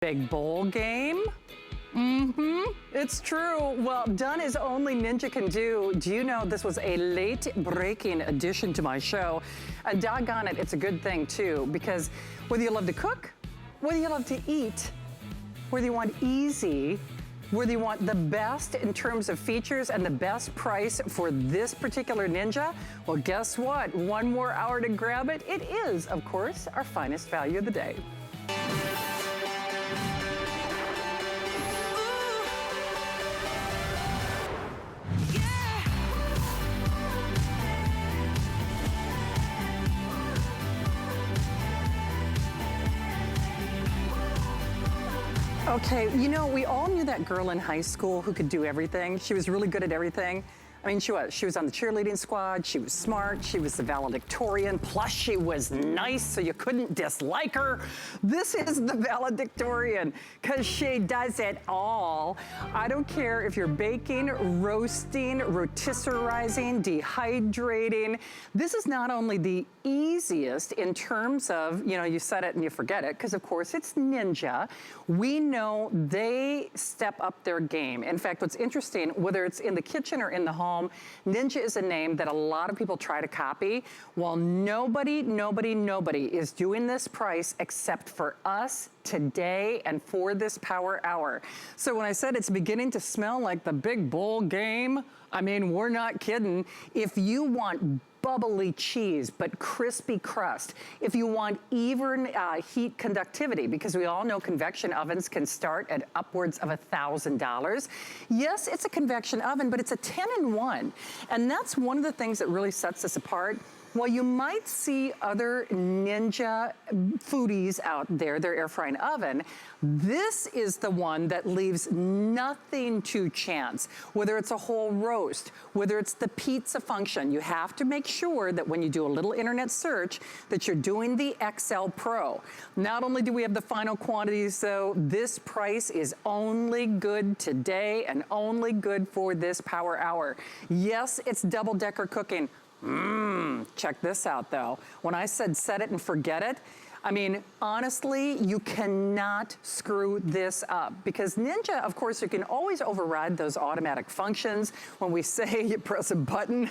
Big bowl game? It's true. Well, done as only Ninja can do. Do you know this was a late-breaking addition to my show? And doggone it, it's a good thing, too, because whether you love to cook, whether you love to eat, whether you want easy, whether you want the best in terms of features and the best price for this particular Ninja, well, guess what? One more hour to grab it. It is, of course, our finest value of the day. Okay, you know, we all knew that girl in high school who could do everything. She was really good at everything. I mean, she was. She was on the cheerleading squad. She was smart. She was the valedictorian. Plus, she was nice, so you couldn't dislike her. This is the valedictorian, because she does it all. I don't care if you're baking, roasting, rotisserizing, dehydrating. This is not only the easiest in terms of, you know, you set it and you forget it, because of course it's Ninja. We know they step up their game. In fact, what's interesting, whether it's in the kitchen or in the home, Ninja is a name that a lot of people try to copy. Well, nobody is doing this price except for us today and for this power hour. So when I said it's beginning to smell like the big bowl game, I mean, we're not kidding. If you want bubbly cheese, but crispy crust. If you want even heat conductivity, because we all know convection ovens can start at upwards of $1,000. Yes, it's a convection oven, but it's a 10-in-1. And that's one of the things that really sets us apart. Well, you might see other Ninja foodies out there, their air frying oven. This is the one that leaves nothing to chance. Whether it's a whole roast, whether it's the pizza function, you have to make sure that when you do a little internet search that you're doing the XL Pro. Not only do we have the final quantities though, this price is only good today and only good for this power hour. Yes, it's double-decker cooking. Check this out though. When I said set it and forget it, I mean, honestly, you cannot screw this up because Ninja, of course, you can always override those automatic functions. When we say you press a button, you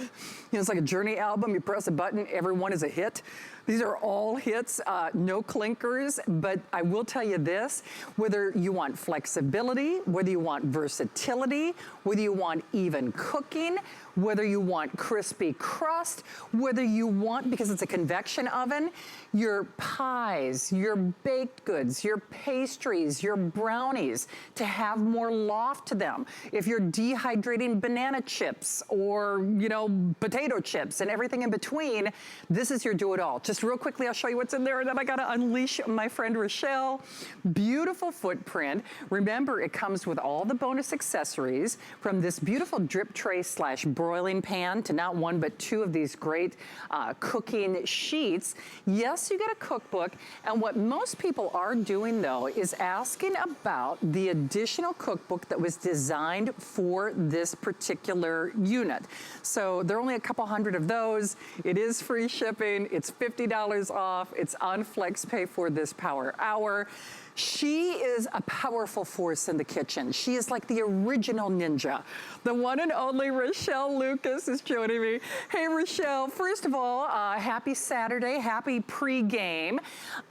know, it's like a Journey album, you press a button, everyone is a hit. These are all hits, no clinkers, but I will tell you this, whether you want flexibility, whether you want versatility, whether you want even cooking, whether you want crispy crust, whether you want, because it's a convection oven, your pies, your baked goods, your pastries, your brownies, to have more loft to them. If you're dehydrating banana chips or, you know, potato chips and everything in between, this is your do-it-all. Just real quickly, I'll show you what's in there, and then I gotta unleash my friend Rochelle. Beautiful footprint. Remember, it comes with all the bonus accessories, from this beautiful drip tray / broiling pan to not one but two of these great cooking sheets. Yes, you get a cookbook, and what most people are doing though is asking about the additional cookbook that was designed for this particular unit. So there are only a couple hundred of those. It is free shipping. It's $50 off. It's on FlexPay for this power hour. She is a powerful force in the kitchen. She is like the original Ninja. The one and only Rochelle Lucas is joining me. Hey, Rochelle, first of all, happy Saturday, happy pre-game.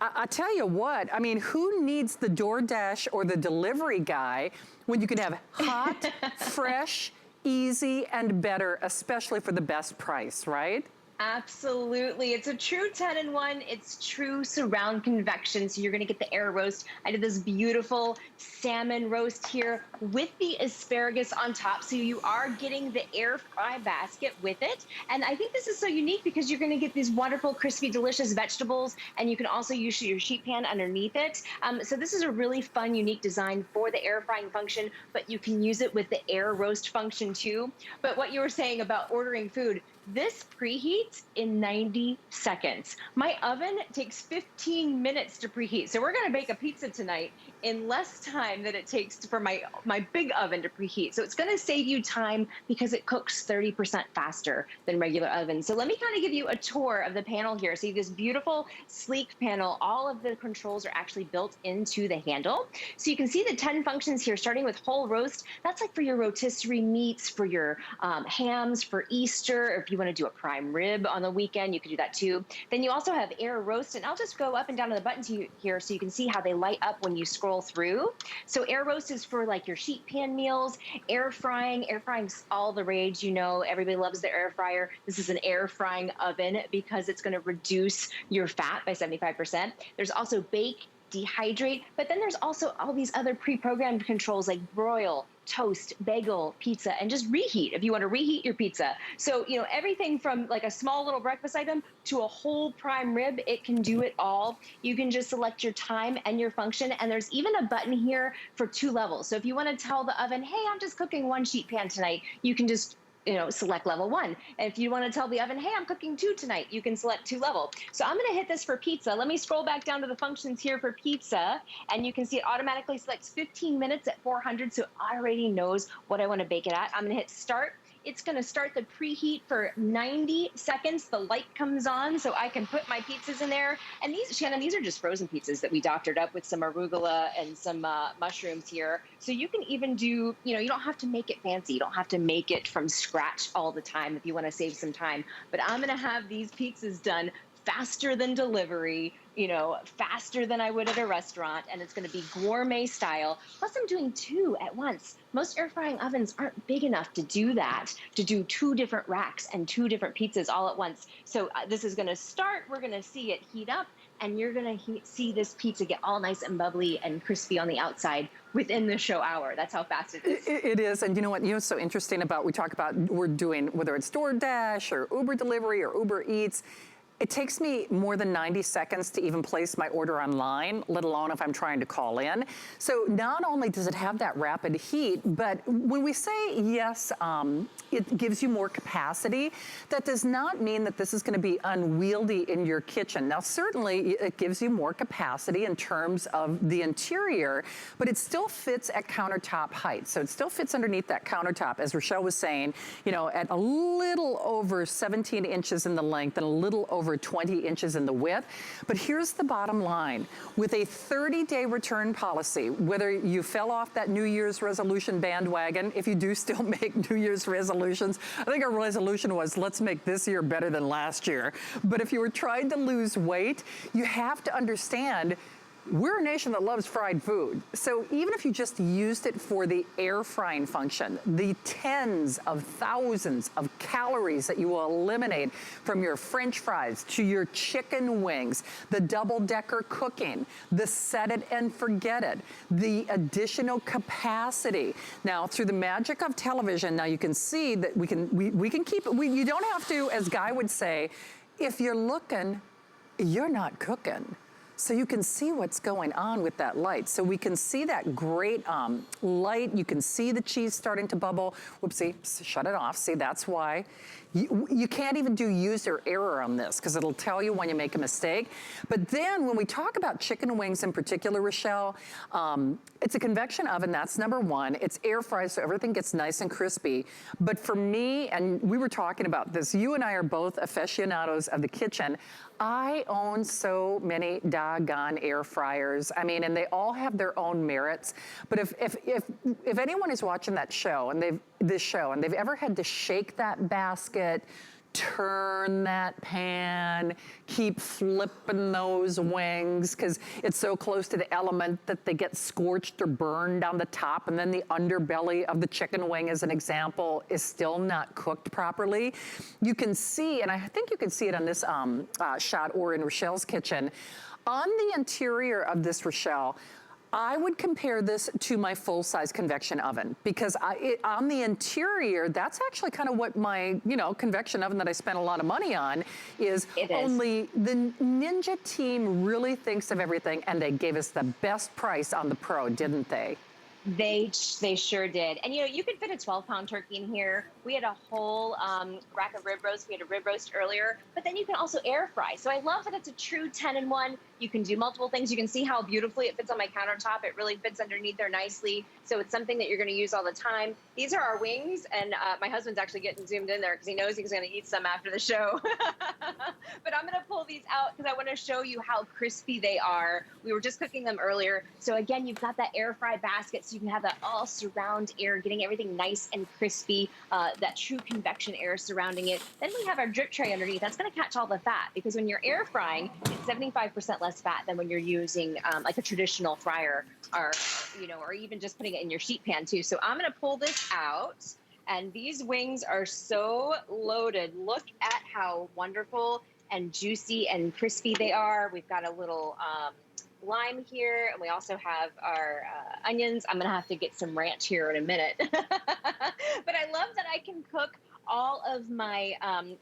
I tell you what, I mean, who needs the DoorDash or the delivery guy when you can have hot, fresh, easy, and better, especially for the best price, right? Absolutely. It's a true 10-in-1. It's true surround convection. So you're going to get the air roast. I did this beautiful salmon roast here with the asparagus on top. So you are getting the air fry basket with it. And I think this is so unique because you're going to get these wonderful, crispy, delicious vegetables. And you can also use your sheet pan underneath it. So this is a really fun, unique design for the air frying function, but you can use it with the air roast function too. But what you were saying about ordering food, This preheats in 90 seconds. My oven takes 15 minutes to preheat. So we're gonna bake a pizza tonight in less time than it takes for my big oven to preheat. So it's gonna save you time because it cooks 30% faster than regular ovens. So let me kind of give you a tour of the panel here. See this beautiful, sleek panel. All of the controls are actually built into the handle. So you can see the 10 functions here, starting with whole roast. That's like for your rotisserie meats, for your hams, for Easter, or if you want to do a prime rib on the weekend, you could do that too. Then you also have air roast, and I'll just go up and down to the buttons here so you can see how they light up when you scroll through. So air roast is for like your sheet pan meals. Air frying's all the rage. You know, everybody loves the air fryer. This is an air frying oven because it's going to reduce your fat by 75%. There's also bake, dehydrate, but then there's also all these other pre-programmed controls like broil, toast, bagel, pizza, and just reheat if you want to reheat your pizza. So, you know, everything from like a small little breakfast item to a whole prime rib, it can do it all. You can just select your time and your function, and there's even a button here for 2 levels. So if you want to tell the oven, hey, I'm just cooking 1 sheet pan tonight, you can just select level 1. And if you want to tell the oven, hey, I'm cooking 2 tonight, you can select 2 level. So I'm going to hit this for pizza. Let me scroll back down to the functions here for pizza, and you can see it automatically selects 15 minutes at 400, so it already knows what I want to bake it at. I'm going to hit start. It's going to start the preheat for 90 seconds. The light comes on so I can put my pizzas in there. And these, Shannon, these are just frozen pizzas that we doctored up with some arugula and some mushrooms here. So you can even do, you don't have to make it fancy. You don't have to make it from scratch all the time if you want to save some time. But I'm going to have these pizzas done faster than delivery, faster than I would at a restaurant, and it's going to be gourmet style. Plus, I'm doing 2 at once. Most air frying ovens aren't big enough to do that, to do 2 different racks and 2 different pizzas all at once. So this is going to start. We're going to see it heat up, and you're going to see this pizza get all nice and bubbly and crispy on the outside within the show hour. That's how fast it is. It is, and you know what? What's so interesting about, we talk about, we're doing, whether it's DoorDash or Uber delivery or Uber Eats, it takes me more than 90 seconds to even place my order online, let alone if I'm trying to call in. So not only does it have that rapid heat, but when we say yes, it gives you more capacity, that does not mean that this is going to be unwieldy in your kitchen. Now, certainly it gives you more capacity in terms of the interior, but it still fits at countertop height. So it still fits underneath that countertop, as Rochelle was saying, at a little over 17 inches in the length and a little over 20 inches in the width. But here's the bottom line. With a 30-day return policy, whether you fell off that New Year's resolution bandwagon, if you do still make New Year's resolutions, I think our resolution was, let's make this year better than last year. But if you were trying to lose weight, you have to understand we're a nation that loves fried food. So even if you just used it for the air frying function, the tens of thousands of calories that you will eliminate from your French fries to your chicken wings, the double-decker cooking, the set it and forget it, the additional capacity. Now, through the magic of television, now you can see that we can keep it. You don't have to, as Guy would say, if you're looking, you're not cooking. So you can see what's going on with that light. So we can see that great light. You can see the cheese starting to bubble. Whoopsie, shut it off. See, that's why. You can't even do user error on this because it'll tell you when you make a mistake. But then when we talk about chicken wings in particular, Rochelle, it's a convection oven, that's number 1. It's air fried, so everything gets nice and crispy. But for me, and we were talking about this, you and I are both aficionados of the kitchen. I own so many doggone air fryers. I mean, and they all have their own merits. But if anyone is watching that show and they've ever had to shake that basket, turn that pan, keep flipping those wings because it's so close to the element that they get scorched or burned on the top, and then the underbelly of the chicken wing, as an example, is still not cooked properly. You can see, and I think you can see it on this shot or in Rochelle's kitchen, on the interior of this, Rochelle, I would compare this to my full-size convection oven because on the interior, that's actually kind of what my, convection oven that I spent a lot of money on is. Only the Ninja team really thinks of everything, and they gave us the best price on the Pro, didn't they? They sure did. And you know, you could fit a 12-pound turkey in here. We had a whole rack of rib roast. We had a rib roast earlier, but then you can also air fry. So I love that it's a true 10-in-1. You can do multiple things. You can see how beautifully it fits on my countertop. It really fits underneath there nicely. So it's something that you're going to use all the time. These are our wings, and my husband's actually getting zoomed in there because he knows he's going to eat some after the show. But I'm going to pull these out because I want to show you how crispy they are. We were just cooking them earlier. So again, you've got that air fry basket, so you can have that all surround air, getting everything nice and crispy, that true convection air surrounding it. Then we have our drip tray underneath. That's going to catch all the fat, because when you're air frying, it's 75% less fat than when you're using like a traditional fryer, or or even just putting it in your sheet pan too. So I'm going to pull this out. And these wings are so loaded. Look at how wonderful and juicy and crispy they are. We've got a little lime here, and we also have our onions. I'm gonna have to get some ranch here in a minute. But I love that I can cook all of my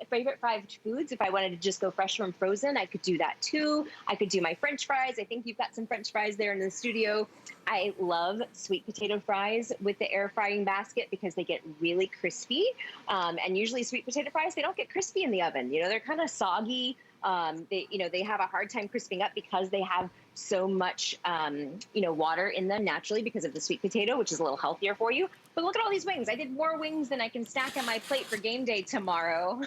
favorite fried foods. If I wanted to just go fresh from frozen, I could do that too. I could do my French fries. I think you've got some French fries there in the studio. I love sweet potato fries with the air frying basket because they get really crispy. And usually sweet potato fries, they don't get crispy in the oven. They're kind of soggy. They have a hard time crisping up because they have so much, water in them naturally because of the sweet potato, which is a little healthier for you. But look at all these wings. I did more wings than I can stack on my plate for game day tomorrow.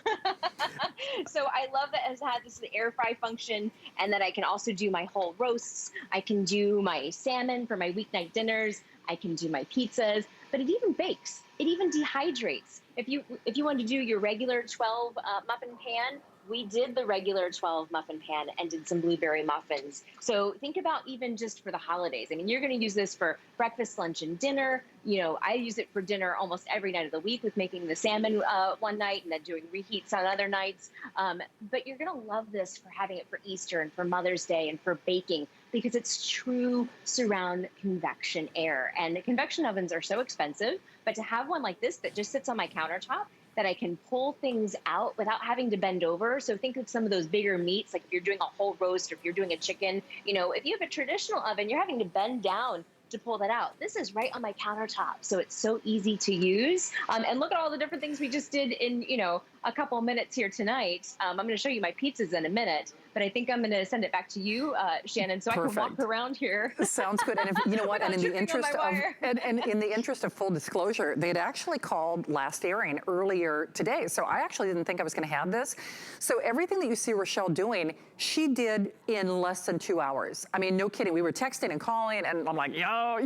So I love that it has this air fry function, and that I can also do my whole roasts. I can do my salmon for my weeknight dinners. I can do my pizzas, but it even bakes. It even dehydrates. If you want to do your regular 12 muffin pan, we did the regular 12 muffin pan and did some blueberry muffins. So think about even just for the holidays. I mean, you're going to use this for breakfast, lunch, and dinner. I use it for dinner almost every night of the week, with making the salmon one night and then doing reheats on other nights. But you're going to love this for having it for Easter and for Mother's Day and for baking, because it's true surround convection air. And the convection ovens are so expensive, but to have one like this that just sits on my countertop, that I can pull things out without having to bend over. So think of some of those bigger meats, like if you're doing a whole roast or if you're doing a chicken, if you have a traditional oven, you're having to bend down to pull that out. This is right on my countertop, so it's so easy to use. And look at all the different things we just did in, a couple minutes here tonight. I'm going to show you my pizzas in a minute, but I think I'm going to send it back to you, Shannon, so Perfect. I can walk around here. Sounds good. And you know what? And in the interest of and in the interest of full disclosure, they had actually called last airing earlier today, so I actually didn't think I was going to have this. So everything that you see Rochelle doing, she did in less than 2 hours. I mean, no kidding. We were texting and calling, and I'm like,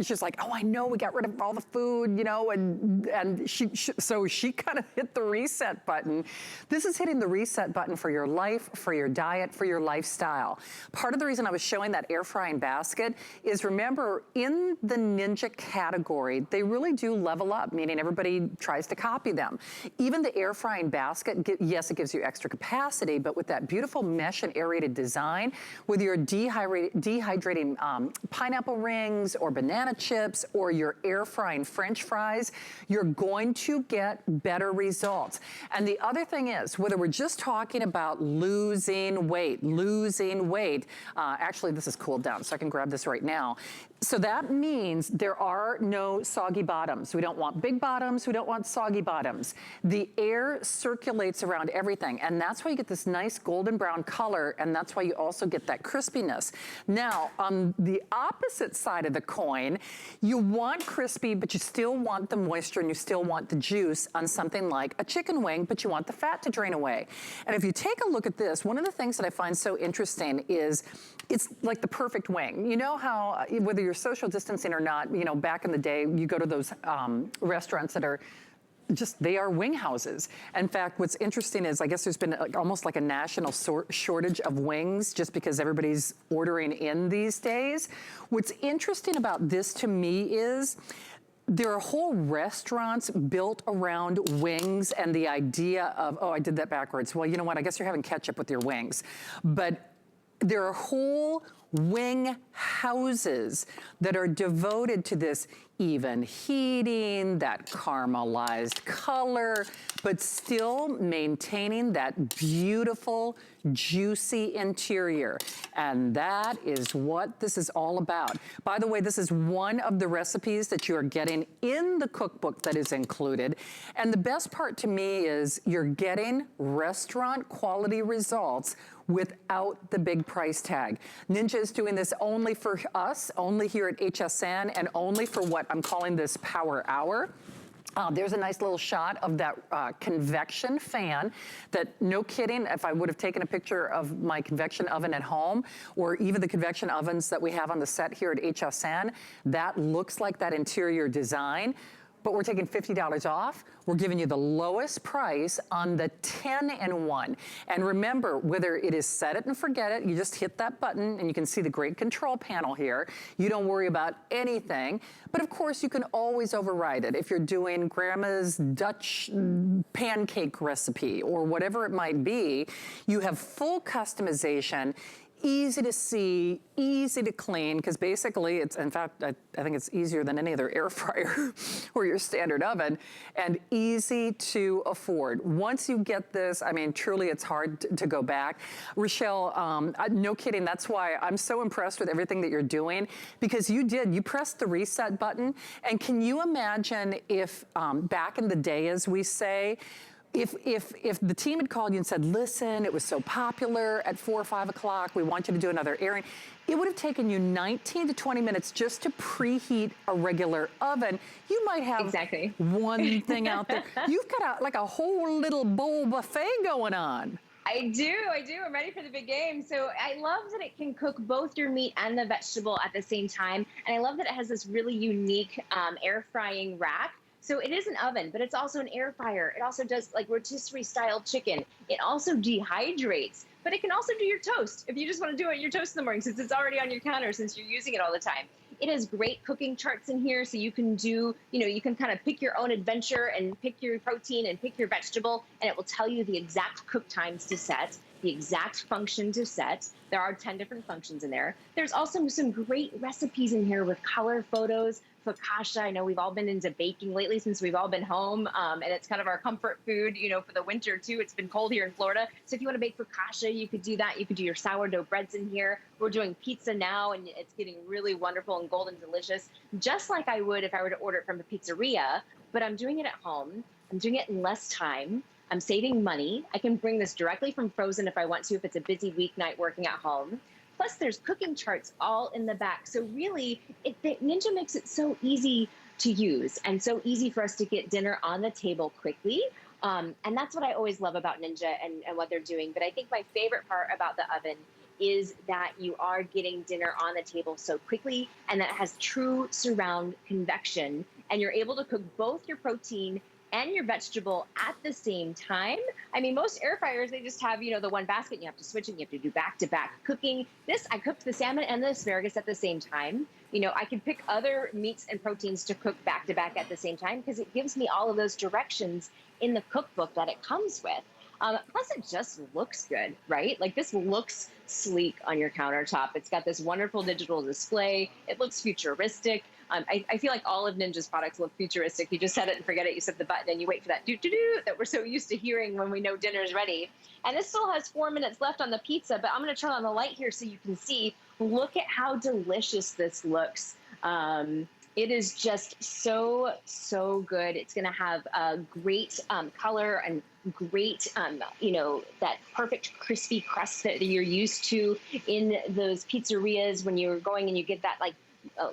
she's like, oh, I know, we got rid of all the food, and she kind of hit the reset button. This is hitting the reset button for your life, for your diet, for your lifestyle. Part of the reason I was showing that air frying basket is, remember, in the Ninja category, they really do level up, meaning everybody tries to copy them. Even the air frying basket, yes, it gives you extra capacity, but with that beautiful mesh and aerated design, with your dehydrating pineapple rings or banana chips or your air frying French fries, you're going to get better results. And the other thing is, whether we're just talking about losing weight, actually this is cooled down, so I can grab this right now. So that means there are no soggy bottoms. We don't want big bottoms, we don't want soggy bottoms. The air circulates around everything, and that's why you get this nice golden brown color, and that's why you also get that crispiness. Now, on the opposite side of the coin, you want crispy, but you still want the moisture and you still want the juice on something like a chicken wing, but you want the fat to drain away. And if you take a look at this, one of the things that I find so interesting is it's like the perfect wing. You know how, whether you're social distancing or not, back in the day, you go to those restaurants that are they are wing houses. In fact, what's interesting is, I guess there's been almost like a national shortage of wings just because everybody's ordering in these days. What's interesting about this to me is, there are whole restaurants built around wings and the idea of, oh, I did that backwards. Well, you know what? I guess you're having ketchup with your wings. But there are whole wing houses that are devoted to this even heating, that caramelized color, but still maintaining that beautiful, juicy interior. And that is what this is all about. By the way, this is one of the recipes that you are getting in the cookbook that is included. And the best part to me is you're getting restaurant quality results without the big price tag. Ninja is doing this only for us, only here at HSN, and only for what I'm calling this Power Hour. There's a nice little shot of that convection fan that, no kidding, if I would have taken a picture of my convection oven at home, or even the convection ovens that we have on the set here at HSN, that looks like that interior design. But we're taking $50 off. We're giving you the lowest price on the 10-in-1. And remember, whether it is set it and forget it, you just hit that button and you can see the great control panel here. You don't worry about anything. But of course, you can always override it. If you're doing grandma's Dutch pancake recipe or whatever it might be, you have full customization. Easy to see, easy to clean, because basically it's, in fact, I think it's easier than any other air fryer or your standard oven, and easy to afford. Once you get this, I mean, truly it's hard to go back. Rochelle, no kidding, that's why I'm so impressed with everything that you're doing, because you pressed the reset button, and can you imagine if back in the day, as we say, if the team had called you and said, listen, it was so popular at 4 or 5 o'clock, we want you to do another airing, it would have taken you 19 to 20 minutes just to preheat a regular oven. You might have one thing out there. You've got like a whole little bowl buffet going on. I do. I'm ready for the big game. So I love that it can cook both your meat and the vegetable at the same time. And I love that it has this really unique air frying rack. So it is an oven, but it's also an air fryer. It also does like rotisserie style chicken. It also dehydrates, but it can also do your toast. If you just want to do it your toast in the morning, since it's already on your counter, since you're using it all the time. It has great cooking charts in here. So you can do, you can kind of pick your own adventure and pick your protein and pick your vegetable, and it will tell you the exact cook times to set, the exact function to set. There are 10 different functions in there. There's also some great recipes in here with color photos. Focaccia, I know we've all been into baking lately since we've all been home, and it's kind of our comfort food, for the winter too. It's been cold here in Florida. So if you want to bake focaccia, you could do that. You could do your sourdough breads in here. We're doing pizza now, and it's getting really wonderful and golden delicious, just like I would if I were to order it from a pizzeria, but I'm doing it at home. I'm doing it in less time. I'm saving money. I can bring this directly from frozen if I want to, if it's a busy weeknight working at home. Plus, there's cooking charts all in the back. So really, Ninja makes it so easy to use and so easy for us to get dinner on the table quickly. And that's what I always love about Ninja and what they're doing. But I think my favorite part about the oven is that you are getting dinner on the table so quickly, and that it has true surround convection. And you're able to cook both your protein and your vegetable at the same time. I mean, most air fryers, they just have, the one basket, and you have to switch it, and you have to do back-to-back cooking. This, I cooked the salmon and the asparagus at the same time. I can pick other meats and proteins to cook back-to-back at the same time, because it gives me all of those directions in the cookbook that it comes with. Plus, it just looks good, right? Like, this looks sleek on your countertop. It's got this wonderful digital display. It looks futuristic. I feel like all of Ninja's products look futuristic. You just set it and forget it. You set the button and you wait for that do-do-do that we're so used to hearing when we know dinner's ready. And this still has 4 minutes left on the pizza, but I'm going to turn on the light here so you can see. Look at how delicious this looks. It is just so, so good. It's going to have a great color and great, that perfect crispy crust that you're used to in those pizzerias when you're going and you get that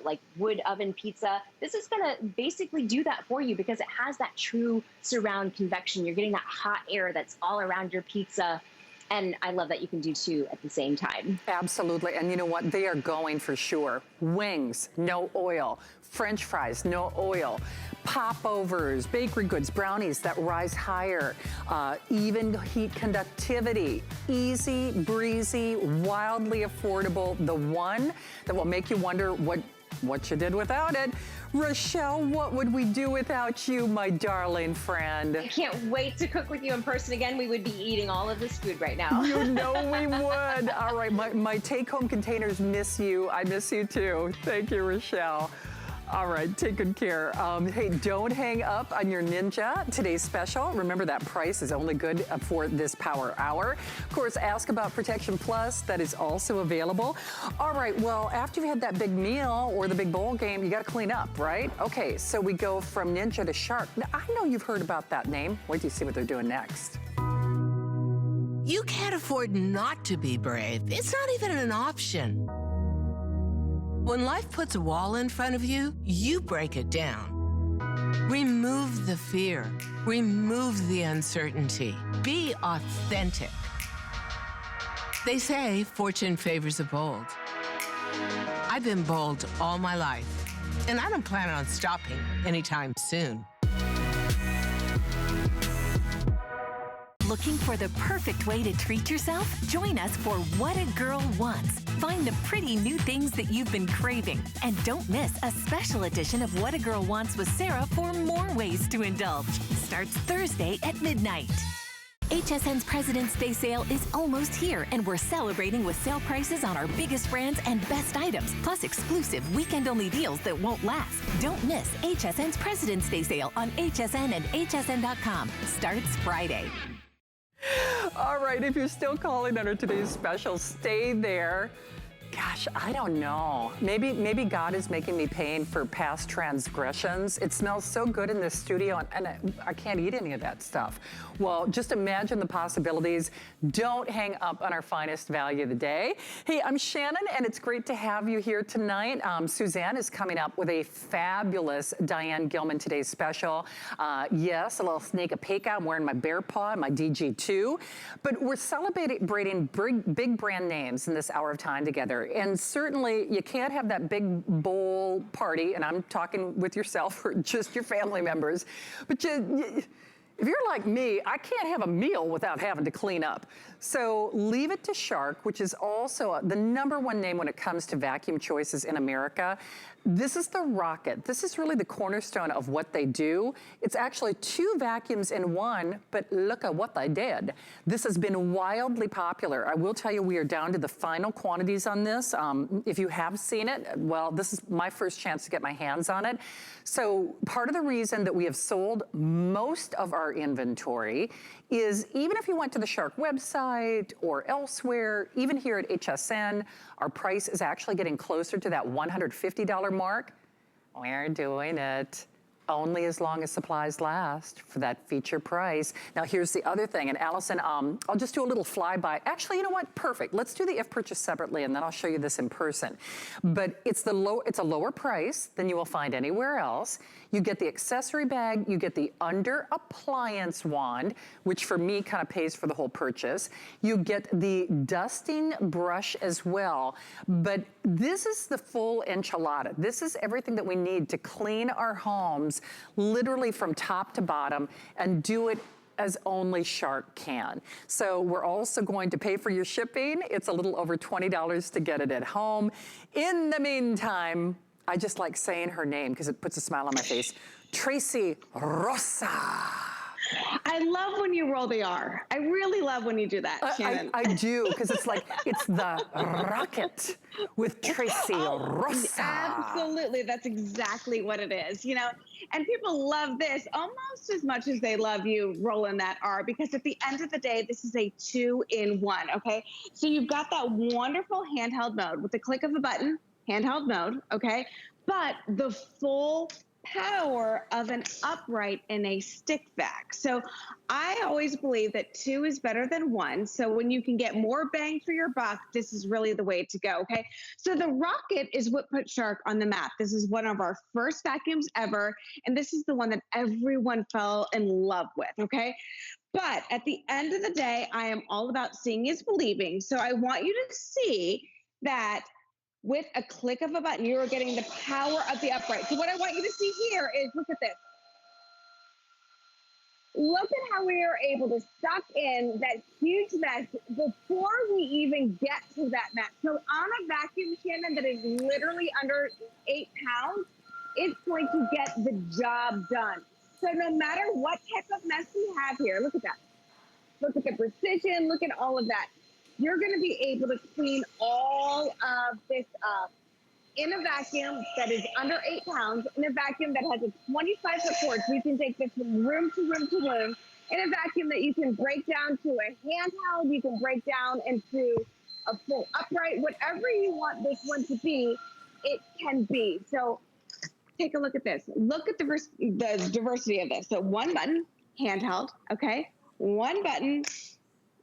like wood oven pizza. This is going to basically do that for you because it has that true surround convection. You're getting that hot air that's all around your pizza. And I love that you can do two at the same time. Absolutely. And you know what? They are going for sure. Wings, no oil. French fries, no oil. Popovers, bakery goods, brownies that rise higher. Even heat conductivity. Easy, breezy, wildly affordable. The one that will make you wonder what what you did without it. Rochelle, what would we do without you, my darling friend? I can't wait to cook with you in person again. We would be eating all of this food right now. You know we would. All right, my take-home containers miss you. I miss you too. Thank you, Rochelle. All right, take good care. Hey, don't hang up on your Ninja. Today's special, remember that price is only good for this power hour. Of course, ask about Protection Plus. That is also available. All right, well, after you've had that big meal or the big bowl game, you got to clean up, right? Okay, so we go from Ninja to Shark. Now, I know you've heard about that name. Wait till you see what they're doing next. You can't afford not to be brave. It's not even an option. When life puts a wall in front of you, you break it down. Remove the fear. Remove the uncertainty. Be authentic. They say fortune favors the bold. I've been bold all my life, and I don't plan on stopping anytime soon. Looking for the perfect way to treat yourself? Join us for What a Girl Wants. Find the pretty new things that you've been craving. And don't miss a special edition of What a Girl Wants with Sarah for more ways to indulge. Starts Thursday at midnight. HSN's President's Day sale is almost here, and we're celebrating with sale prices on our biggest brands and best items, plus exclusive weekend-only deals that won't last. Don't miss HSN's President's Day sale on HSN and hsn.com. Starts Friday. All right, if you're still calling under today's special, stay there. Gosh, I don't know. Maybe God is making me pay for past transgressions. It smells so good in this studio, and I can't eat any of that stuff. Well, just imagine the possibilities. Don't hang up on our finest value of the day. Hey, I'm Shannon, and it's great to have you here tonight. Suzanne is coming up with a fabulous Diane Gilman Today's special. Yes, a little sneak peek. I'm wearing my bear paw and my DG2. But we're celebrating big brand names in this hour of time together. And certainly you can't have that big bowl party, and I'm talking with yourself or just your family members, but if you're like me, I can't have a meal without having to clean up. So leave it to Shark, which is also the #1 name when it comes to vacuum choices in America. This is the Rocket. This is really the cornerstone of what they do. It's actually 2 vacuums in one, but look at what they did. This has been wildly popular. I will tell you, we are down to the final quantities on this. If you have seen it, well, this is my first chance to get my hands on it. So part of the reason that we have sold most of our inventory is even if you went to the Shark website or elsewhere, even here at HSN, our price is actually getting closer to that $150 mark. We're doing it only as long as supplies last for that feature price. Now here's the other thing, and Allison, I'll just do a little flyby. Actually, you know what? Perfect. Let's do the if purchased separately, and then I'll show you this in person. But it's a lower price than you will find anywhere else. You get the accessory bag, you get the under appliance wand, which for me kind of pays for the whole purchase. You get the dusting brush as well. But this is the full enchilada. This is everything that we need to clean our homes literally from top to bottom and do it as only Shark can. So we're also going to pay for your shipping. It's a little over $20 to get it at home. In the meantime, I just like saying her name because it puts a smile on my face. Tracy Rosa. I love when you roll the R. I really love when you do that, Shannon. I do, because it's like, it's the Rocket with Tracy Rosa. Absolutely, that's exactly what it is, you know? And people love this almost as much as they love you rolling that R, because at the end of the day, this is a 2-in-1, okay? So you've got that wonderful handheld mode with the click of a button, handheld mode, okay? But the full power of an upright and a stick vac. So I always believe that 2 is better than 1. So when you can get more bang for your buck, this is really the way to go, okay? So the Rocket is what put Shark on the map. This is one of our first vacuums ever, and this is the one that everyone fell in love with, okay? But at the end of the day, I am all about seeing is believing. So I want you to see that with a click of a button, you are getting the power of the upright. So what I want you to see here is, look at this. Look at how we are able to suck in that huge mess before we even get to that mess. So on a vacuum, Shannon, that is literally under 8 pounds, it's going to get the job done. So no matter what type of mess we have here, look at that. Look at the precision, look at all of that. You're gonna be able to clean all of this up in a vacuum that is under 8 pounds, in a vacuum that has a 25-foot cord, so you can take this from room to room to room, in a vacuum that you can break down to a handheld, you can break down into a full upright, whatever you want this one to be, it can be. So take a look at this. Look at the diversity of this. So one button, handheld, okay? One button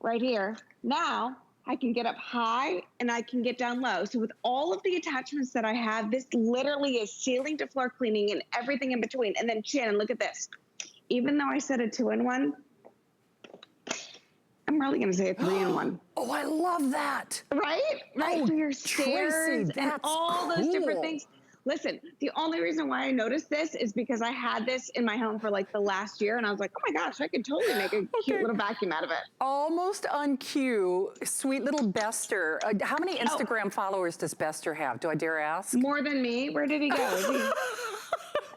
right here. Now, I can get up high and I can get down low. So with all of the attachments that I have, this literally is ceiling to floor cleaning and everything in between. And then Shannon, look at this. Even though I said a 2-in-1, I'm really gonna say a 3-in-1. Oh, I love that. Right? Right, Oh, for your stairs Tracy, and that's all those different cool. things. Listen, the only reason why I noticed this is because I had this in my home for like the last year and I was like, oh my gosh, I could totally make a cute little vacuum out of it. Almost on cue, sweet little Bester. How many Instagram followers does Bester have? Do I dare ask? More than me? Where did he go? Is he...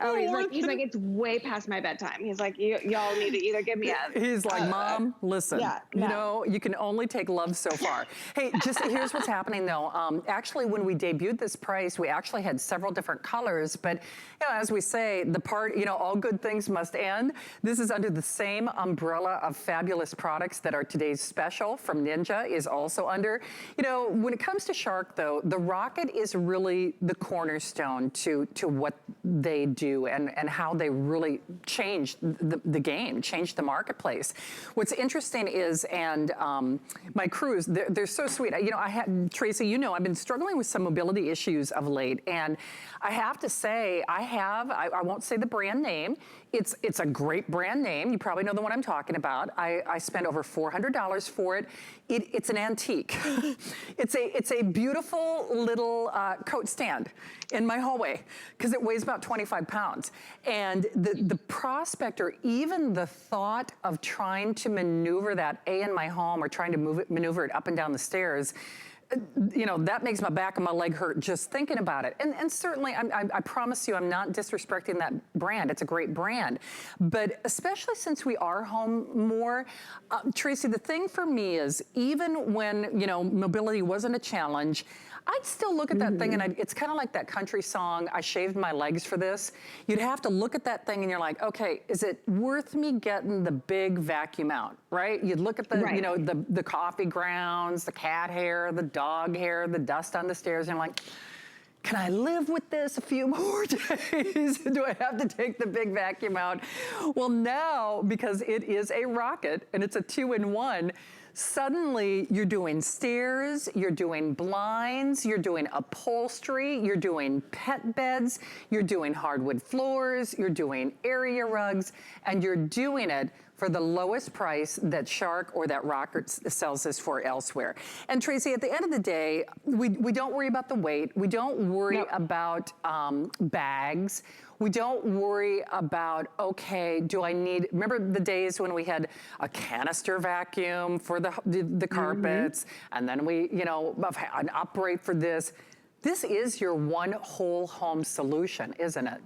Oh, he's like, it's way past my bedtime. He's like, y'all need to either give me a... He's like, Mom, listen, you know, you can only take love so far. Hey, just here's what's happening though. Actually, when we debuted this price, we actually had several different colors, but you know, as we say, the part, you know, all good things must end. This is under the same umbrella of fabulous products that are today's special from Ninja is also under. You know, when it comes to Shark though, the Rocket is really the cornerstone to what they do. And how they really changed the game, changed the marketplace. What's interesting is, and my crews, they're so sweet. You know, Tracy, you know, I've been struggling with some mobility issues of late, and I have to say, I won't say the brand name. It's a great brand name. You probably know the one I'm talking about. I spent over $400 for it. It's an antique. It's a beautiful little coat stand in my hallway because it weighs about 25 pounds. And the prospect or even the thought of trying to maneuver that in my home or trying to maneuver it up and down the stairs, you know, that makes my back and my leg hurt just thinking about it. And certainly, I promise you, I'm not disrespecting that brand. It's a great brand. But especially since we are home more, Tracy, the thing for me is even when, you know, mobility wasn't a challenge, I'd still look at that thing and it's kind of like that country song, I shaved my legs for this. You'd have to look at that thing and you're like, okay, is it worth me getting the big vacuum out, right? You'd look at the, you know, the coffee grounds, the cat hair, the dog hair, the dust on the stairs, and you're like, can I live with this a few more days? Do I have to take the big vacuum out? Well, now, because it is a Rocket and it's a 2-in-1, suddenly you're doing stairs, you're doing blinds, you're doing upholstery, you're doing pet beds, you're doing hardwood floors, you're doing area rugs, and you're doing it for the lowest price that Shark or that Rocket sells this for elsewhere. And Tracy, at the end of the day, we don't worry about the weight. We don't worry about bags. We don't worry about, okay, do I need, remember the days when we had a canister vacuum for the carpets, and then we, you know, an upright for this. This is your one whole home solution, isn't it?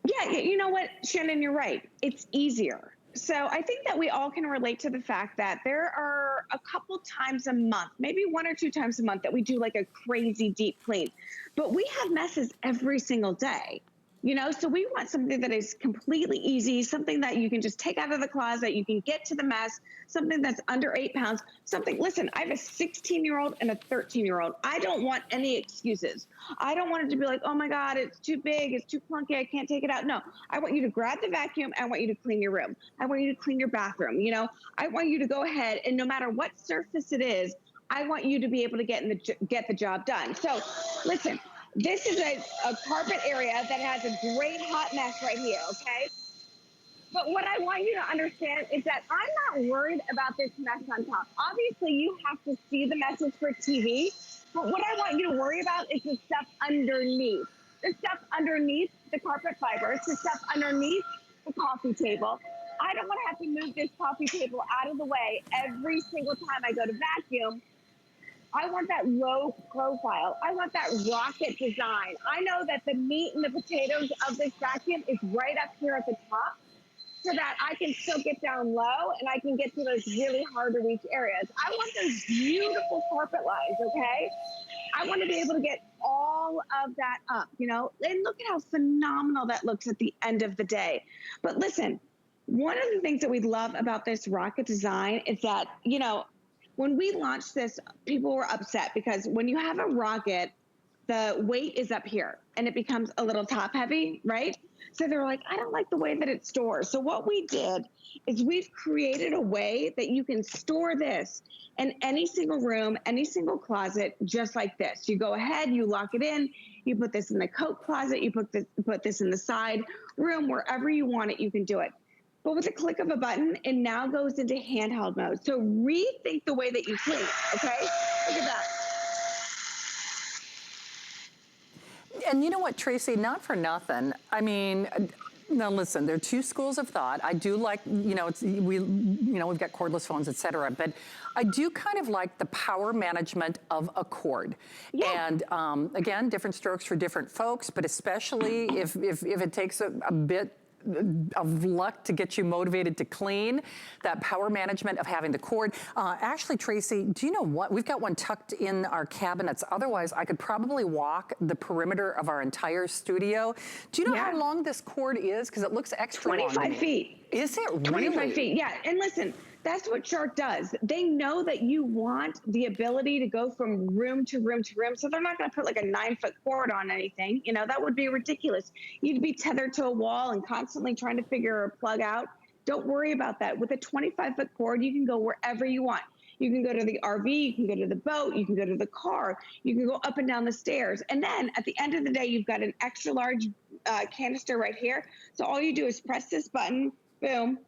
Yeah, you know what, Shannon, you're right. It's easier. So I think that we all can relate to the fact that there are a couple times a month, maybe 1 or 2 times a month that we do like a crazy deep clean, but we have messes every single day. You know, so we want something that is completely easy, something that you can just take out of the closet, you can get to the mess, something that's under 8 pounds, something, listen, I have a 16-year-old and a 13-year-old. I don't want any excuses. I don't want it to be like, oh my God, it's too big, it's too clunky, I can't take it out. No, I want you to grab the vacuum, I want you to clean your room. I want you to clean your bathroom, you know. I want you to go ahead and no matter what surface it is, I want you to be able to get the job done. So listen, this is a carpet area that has a great hot mess right here, okay? But what I want you to understand is that I'm not worried about this mess on top. Obviously, you have to see the messes for TV, but what I want you to worry about is the stuff underneath. The stuff underneath the carpet fibers, the stuff underneath the coffee table, I don't want to have to move this coffee table out of the way every single time I go to vacuum. I want that low profile. I want that rocket design. I know that the meat and the potatoes of this vacuum is right up here at the top so that I can still get down low and I can get to those really hard to reach areas. I want those beautiful carpet lines, okay? I want to be able to get all of that up, you know? And look at how phenomenal that looks at the end of the day. But listen, one of the things that we love about this rocket design is that, you know, when we launched this, people were upset because when you have a rocket, the weight is up here and it becomes a little top heavy, right? So they're like, I don't like the way that it stores. So what we did is we've created a way that you can store this in any single room, any single closet, just like this. You go ahead, you lock it in, you put this in the coat closet, you put this in the side room, wherever you want it, you can do it. But with a click of a button, it now goes into handheld mode. So rethink the way that you clean, okay? Look at that. And you know what, Tracy, not for nothing. I mean, now listen, there are two schools of thought. I do like, you know, we've got cordless phones, et cetera, but I do kind of like the power management of a cord. Yeah. And again, different strokes for different folks, but especially if it takes a bit of luck to get you motivated to clean, that power management of having the cord. Actually, Tracy, do you know what? We've got one tucked in our cabinets. Otherwise, I could probably walk the perimeter of our entire studio. Do you know how long this cord is? Because it looks extra long. 25 feet. Is it really? 25 feet, yeah. And listen, that's what Shark does. They know that you want the ability to go from room to room to room. So they're not going to put like a 9-foot cord on anything. You know, that would be ridiculous. You'd be tethered to a wall and constantly trying to figure a plug out. Don't worry about that. With a 25-foot cord, you can go wherever you want. You can go to the RV, you can go to the boat, you can go to the car, you can go up and down the stairs. And then at the end of the day, you've got an extra large canister right here. So all you do is press this button, boom,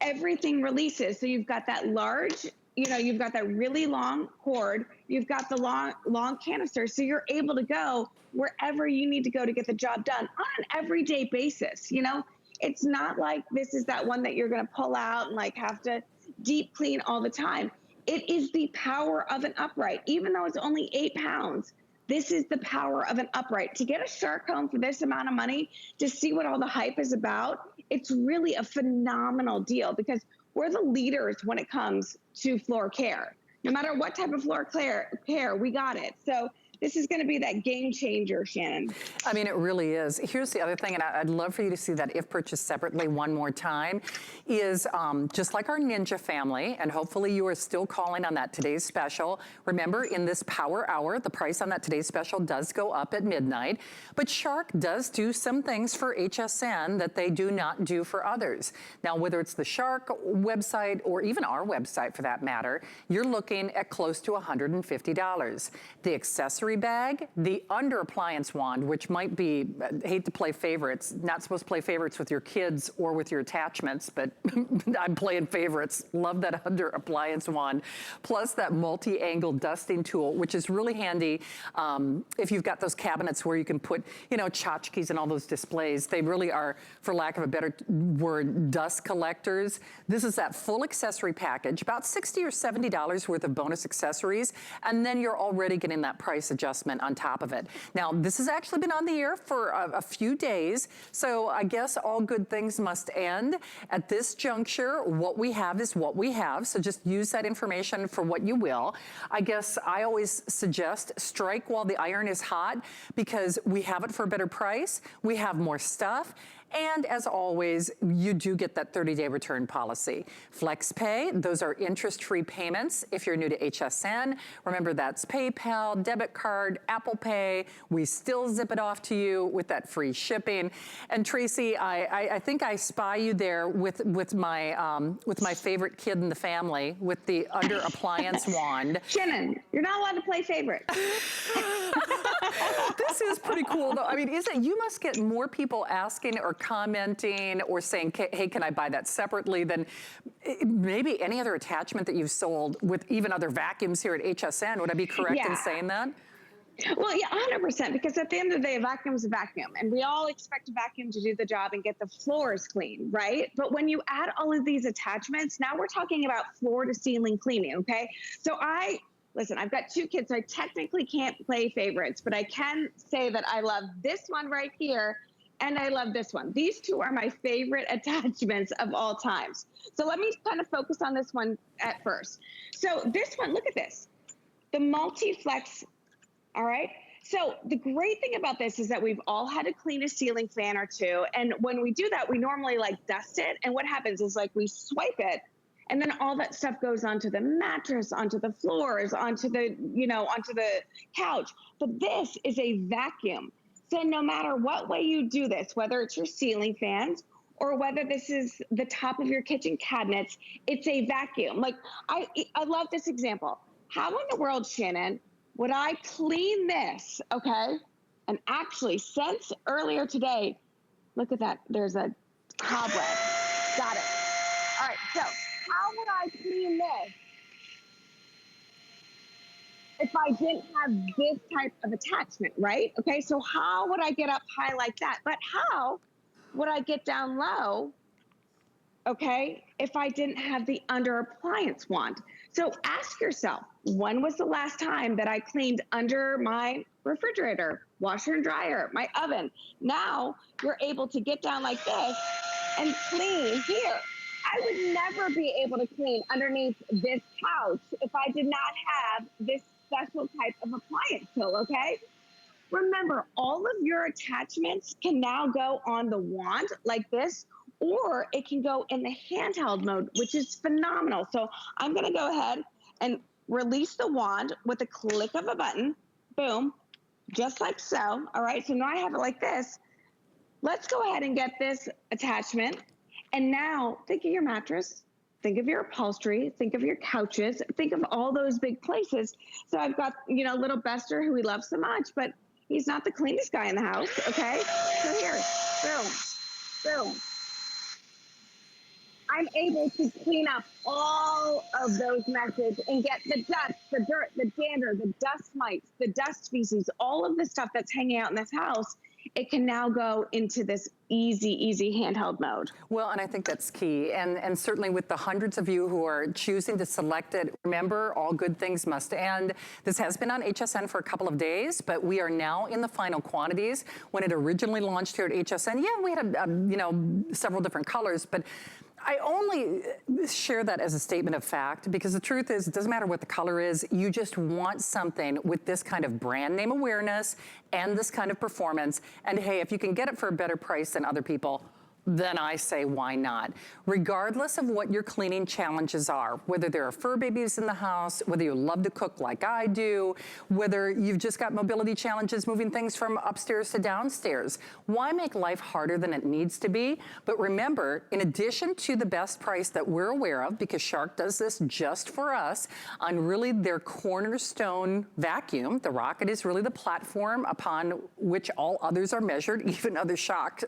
everything releases. So you've got that large, you know, you've got that really long cord, you've got the long canister. So you're able to go wherever you need to go to get the job done on an everyday basis. You know, it's not like this is that one that you're going to pull out and like have to deep clean all the time. It is the power of an upright. Even though it's only 8 pounds, this is the power of an upright. To get a Shark comb for this amount of money, to see what all the hype is about, it's really a phenomenal deal because we're the leaders when it comes to floor care. No matter what type of floor care, we got it. So this is going to be that game changer, Shannon. I mean, it really is. Here's the other thing, and I'd love for you to see that if purchased separately one more time, is just like our Ninja family, and hopefully you are still calling on that today's special. Remember, in this power hour, the price on that today's special does go up at midnight, but Shark does do some things for HSN that they do not do for others. Now, whether it's the Shark website or even our website for that matter, you're looking at close to $150. The accessory bag, the under appliance wand, which might be, hate to play favorites, not supposed to play favorites with your kids or with your attachments, but I'm playing favorites. Love that under appliance wand. Plus that multi-angle dusting tool, which is really handy if you've got those cabinets where you can put, you know, tchotchkes and all those displays. They really are, for lack of a better word, dust collectors. This is that full accessory package, about $60 or $70 worth of bonus accessories, and then you're already getting that price adjustment on top of it. Now, this has actually been on the air for a few days, so I guess all good things must end. At this juncture, what we have is what we have, so just use that information for what you will. I guess I always suggest strike while the iron is hot because we have it for a better price, we have more stuff, and as always, you do get that 30-day return policy. Flex Pay, those are interest-free payments if you're new to HSN. Remember, that's PayPal, debit card, Apple Pay. We still zip it off to you with that free shipping. And Tracy, I think I spy you there with my favorite kid in the family with the under appliance wand. Shannon, you're not allowed to play favorite. This is pretty cool, though. I mean, you must get more people asking or commenting or saying, hey, can I buy that separately than maybe any other attachment that you've sold with even other vacuums here at HSN. Would I be correct in saying that? Well, yeah, 100%, because at the end of the day, a vacuum is a vacuum, and we all expect a vacuum to do the job and get the floors clean, right? But when you add all of these attachments, now we're talking about floor to ceiling cleaning, okay? So listen, I've got 2 kids, so I technically can't play favorites, but I can say that I love this one right here, and I love this one. These 2 are my favorite attachments of all times. So let me kind of focus on this one at first. So this one, look at this, the Multiflex. All right. So the great thing about this is that we've all had to clean a ceiling fan or 2. And when we do that, we normally like dust it. And what happens is like we swipe it, and then all that stuff goes onto the mattress, onto the floors, onto the couch. But this is a vacuum. So no matter what way you do this, whether it's your ceiling fans or whether this is the top of your kitchen cabinets, it's a vacuum. Like I love this example. How in the world, Shannon, would I clean this, okay? And actually, since earlier today, look at that, there's a cobweb. Got it. All right, so how would I clean this if I didn't have this type of attachment, right? Okay, so how would I get up high like that? But how would I get down low, okay, if I didn't have the under appliance wand? So ask yourself, when was the last time that I cleaned under my refrigerator, washer and dryer, my oven? Now you're able to get down like this and clean here. I would never be able to clean underneath this couch if I did not have this special type of appliance tool, okay? Remember, all of your attachments can now go on the wand like this, or it can go in the handheld mode, which is phenomenal. So I'm gonna go ahead and release the wand with a click of a button, boom, just like so. All right, so now I have it like this. Let's go ahead and get this attachment. And now think of your mattress, think of your upholstery, think of your couches, think of all those big places. So I've got, little Bester, who we love so much, but he's not the cleanest guy in the house, okay? So here, boom, boom. I'm able to clean up all of those messes and get the dust, the dirt, the dander, the dust mites, the dust feces, all of the stuff that's hanging out in this house. It can now go into this easy handheld mode. Well, and I think that's key. And certainly with the hundreds of you who are choosing to select it, remember, all good things must end. This has been on HSN for a couple of days, but we are now in the final quantities. When it originally launched here at HSN, yeah, we had, several different colors, but I only share that as a statement of fact because the truth is, it doesn't matter what the color is, you just want something with this kind of brand name awareness and this kind of performance. And hey, if you can get it for a better price than other people, then I say, why not? Regardless of what your cleaning challenges are, whether there are fur babies in the house, whether you love to cook like I do, whether you've just got mobility challenges moving things from upstairs to downstairs, why make life harder than it needs to be? But remember, in addition to the best price that we're aware of, because Shark does this just for us, on really their cornerstone vacuum, the Rocket is really the platform upon which all others are measured, even other sharks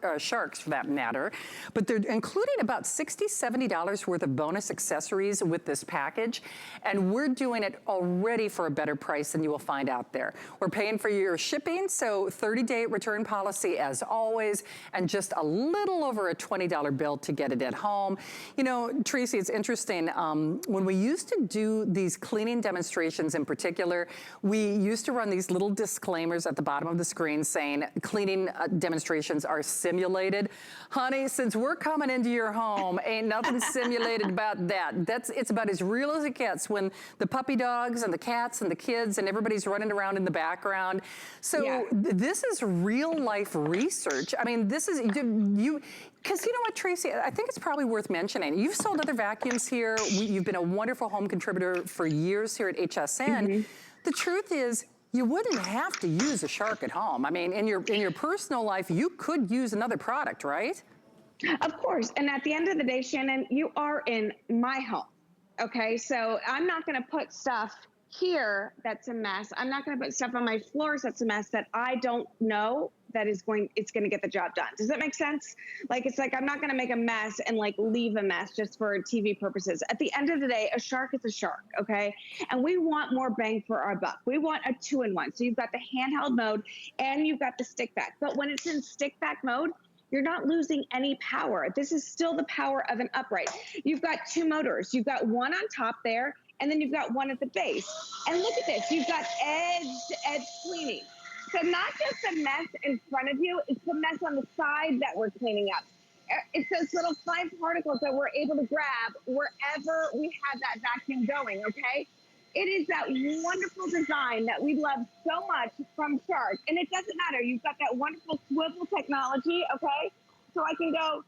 for that matter. But they're including about $60, $70 worth of bonus accessories with this package. And we're doing it already for a better price than you will find out there. We're paying for your shipping, so 30-day return policy as always, and just a little over a $20 bill to get it at home. Tracy, it's interesting. When we used to do these cleaning demonstrations in particular, we used to run these little disclaimers at the bottom of the screen saying cleaning demonstrations are simulated. Honey, since we're coming into your home, ain't nothing simulated about that. It's about as real as it gets when the puppy dogs and the cats and the kids and everybody's running around in the background. So This is real life research. I mean, this is, because you know what, Tracy, I think it's probably worth mentioning. You've sold other vacuums here. You've been a wonderful home contributor for years here at HSN. Mm-hmm. The truth is, you wouldn't have to use a Shark at home. I mean, in your personal life, you could use another product, right? Of course. And at the end of the day, Shannon, you are in my home. Okay. So I'm not going to put stuff here that's a mess. I'm not going to put stuff on my floors that's a mess that I don't know that it's going to get the job done. Does that make sense? Like, it's like, I'm not going to make a mess and like leave a mess just for TV purposes. At the end of the day, a shark is a shark, okay? And we want more bang for our buck. We want a 2-in-1. So you've got the handheld mode and you've got the stick vac. But when it's in stick vac mode, you're not losing any power. This is still the power of an upright. You've got 2 motors. You've got one on top there, and then you've got one at the base. And look at this, you've got edge-to-edge cleaning. So not just a mess in front of you, it's the mess on the side that we're cleaning up. It's those little fine particles that we're able to grab wherever we have that vacuum going, okay? It is that wonderful design that we love so much from Shark. And it doesn't matter. You've got that wonderful swivel technology, okay? So I can go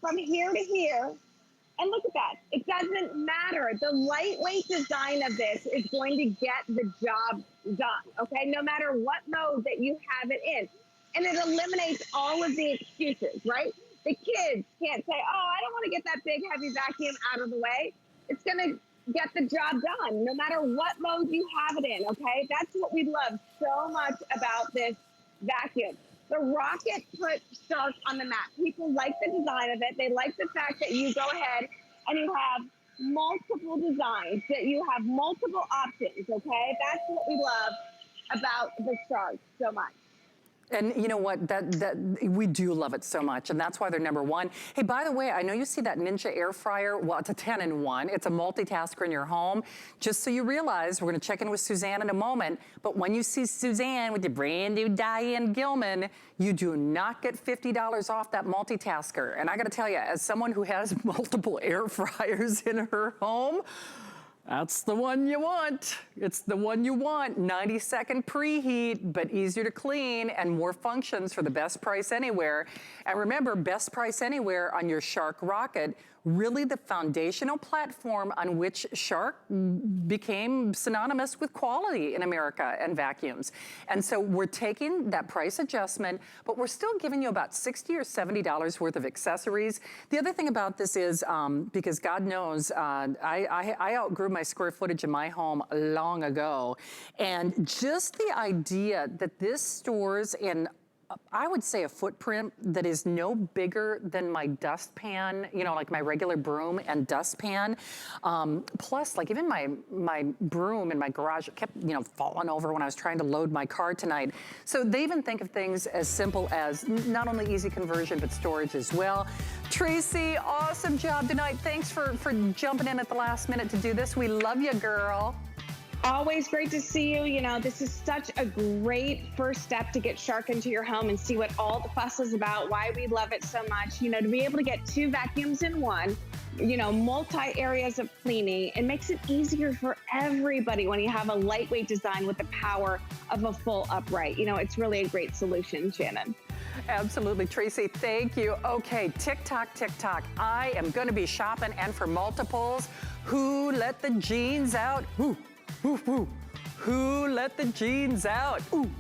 from here to here. And look at that. It doesn't matter. The lightweight design of this is going to get the job done, okay? No matter what mode that you have it in. And it eliminates all of the excuses, right? The kids can't say, oh, I don't want to get that big, heavy vacuum out of the way. It's going to get the job done, no matter what mode you have it in, okay? That's what we love so much about this vacuum. The Rocket put Shark on the map. People like the design of it. They like the fact that you go ahead and you have multiple designs, that you have multiple options, okay? That's what we love about the Shark so much. And you know what, that we do love it so much, and that's why they're #1. Hey, by the way, I know you see that Ninja air fryer. Well, it's a 10-in-1. It's a multitasker in your home. Just so you realize, we're gonna check in with Suzanne in a moment, but when you see Suzanne with the brand new Diane Gilman, you do not get $50 off that multitasker. And I gotta tell you, as someone who has multiple air fryers in her home, that's the one you want. It's the one you want. 90-second preheat, but easier to clean and more functions for the best price anywhere. And remember, best price anywhere on your Shark Rocket, really the foundational platform on which Shark became synonymous with quality in America and vacuums. And so we're taking that price adjustment, but we're still giving you about $60 or $70 worth of accessories. The other thing about this is, because God knows, I outgrew my square footage in my home long ago. And just the idea that this stores in, I would say, a footprint that is no bigger than my dustpan, you know, like my regular broom and dustpan. Plus, like even my broom in my garage kept, you know, falling over when I was trying to load my car tonight. So they even think of things as simple as not only easy conversion, but storage as well. Tracy, awesome job tonight. Thanks for jumping in at the last minute to do this. We love you, girl. Always great to see you. You know, this is such a great first step to get Shark into your home and see what all the fuss is about, why we love it so much. You know, to be able to get 2 vacuums in one, you know, multi areas of cleaning, it makes it easier for everybody when you have a lightweight design with the power of a full upright. You know, it's really a great solution, Shannon. Absolutely, Tracy, thank you. Okay, TikTok. I am gonna be shopping, and for multiples. Who let the jeans out? Ooh. Who let the jeans out? Ooh.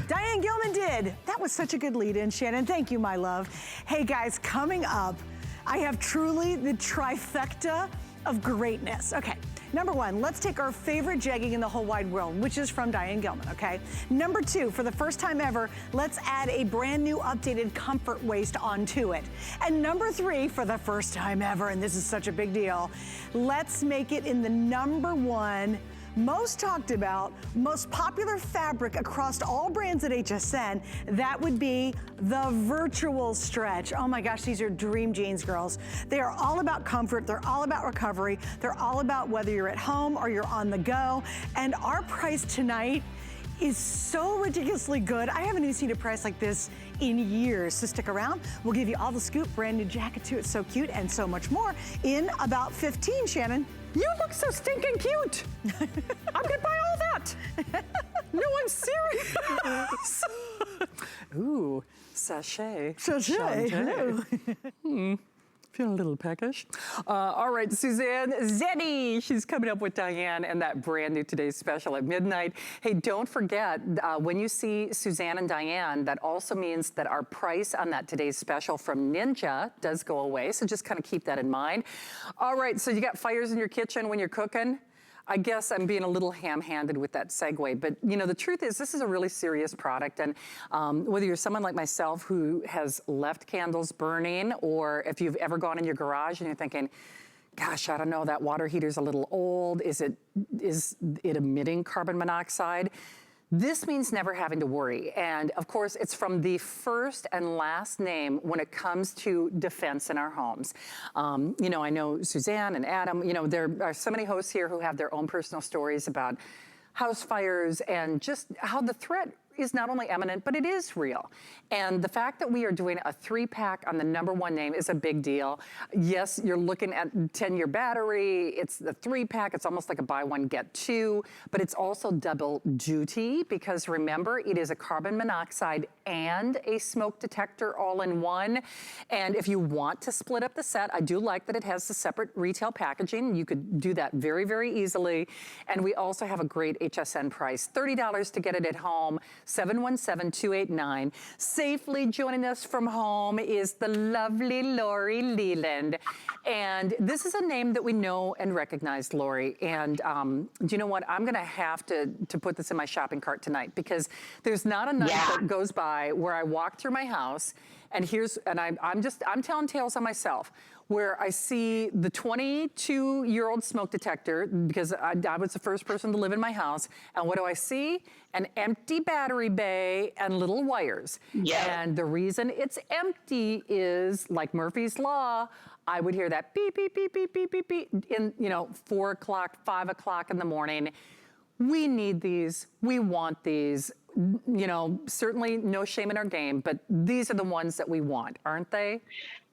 Diane Gilman did. That was such a good lead-in, Shannon. Thank you, my love. Hey, guys, coming up, I have truly the trifecta of greatness. Okay, #1, let's take our favorite jegging in the whole wide world, which is from Diane Gilman, okay? #2, for the first time ever, let's add a brand new updated comfort waist onto it. And #3, for the first time ever, and this is such a big deal, let's make it in the #1 most talked about, most popular fabric across all brands at HSN. That would be the virtual stretch. Oh my gosh, these are dream jeans, girls. They are all about comfort. They're all about recovery. They're all about whether you're at home or you're on the go. And our price tonight is so ridiculously good. I haven't even seen a price like this in years. So stick around. We'll give you all the scoop, brand new jacket too. It's so cute, and so much more in about 15, Shannon. You look so stinking cute. I'm gonna buy all that. No, I'm serious. Ooh, sachet. Hello. Feeling a little peckish. All right, Suzanne Zenny, she's coming up with Diane and that brand new Today's Special at midnight. Hey, don't forget, when you see Suzanne and Diane, that also means that our price on that Today's Special from Ninja does go away, so just kind of keep that in mind. All right, so you got fires in your kitchen when you're cooking. I guess I'm being a little ham-handed with that segue, but you know, the truth is this is a really serious product, and whether you're someone like myself who has left candles burning, or if you've ever gone in your garage and you're thinking, gosh, I don't know, that water heater's a little old, is it emitting carbon monoxide? This means never having to worry. And of course, it's from the first and last name when it comes to defense in our homes. You know, I know Suzanne and Adam, you know, there are so many hosts here who have their own personal stories about house fires and just how the threat is not only imminent, but it is real. And the fact that we are doing a 3-pack on the #1 name is a big deal. Yes, you're looking at 10-year battery. It's the 3-pack. It's almost like a buy one, get two, but it's also double duty because remember, it is a carbon monoxide and a smoke detector all in one. And if you want to split up the set, I do like that it has the separate retail packaging. You could do that very, very easily. And we also have a great HSN price, $30 to get it at home, 717-289. Safely joining us from home is the lovely Lori Leland. And this is a name that we know and recognize, Lori. And do you know what? I'm gonna have to put this in my shopping cart tonight because there's not a night that goes by where I walk through my house and I'm telling tales on myself, where I see the 22-year-old smoke detector because I was the first person to live in my house. And what do I see? An empty battery bay and little wires. Yeah. And the reason it's empty is, like Murphy's Law, I would hear that beep, beep, beep, beep, beep, beep, beep in, 4 o'clock, 5 o'clock in the morning. We need these, we want these. Certainly no shame in our game, but these are the ones that we want, aren't they?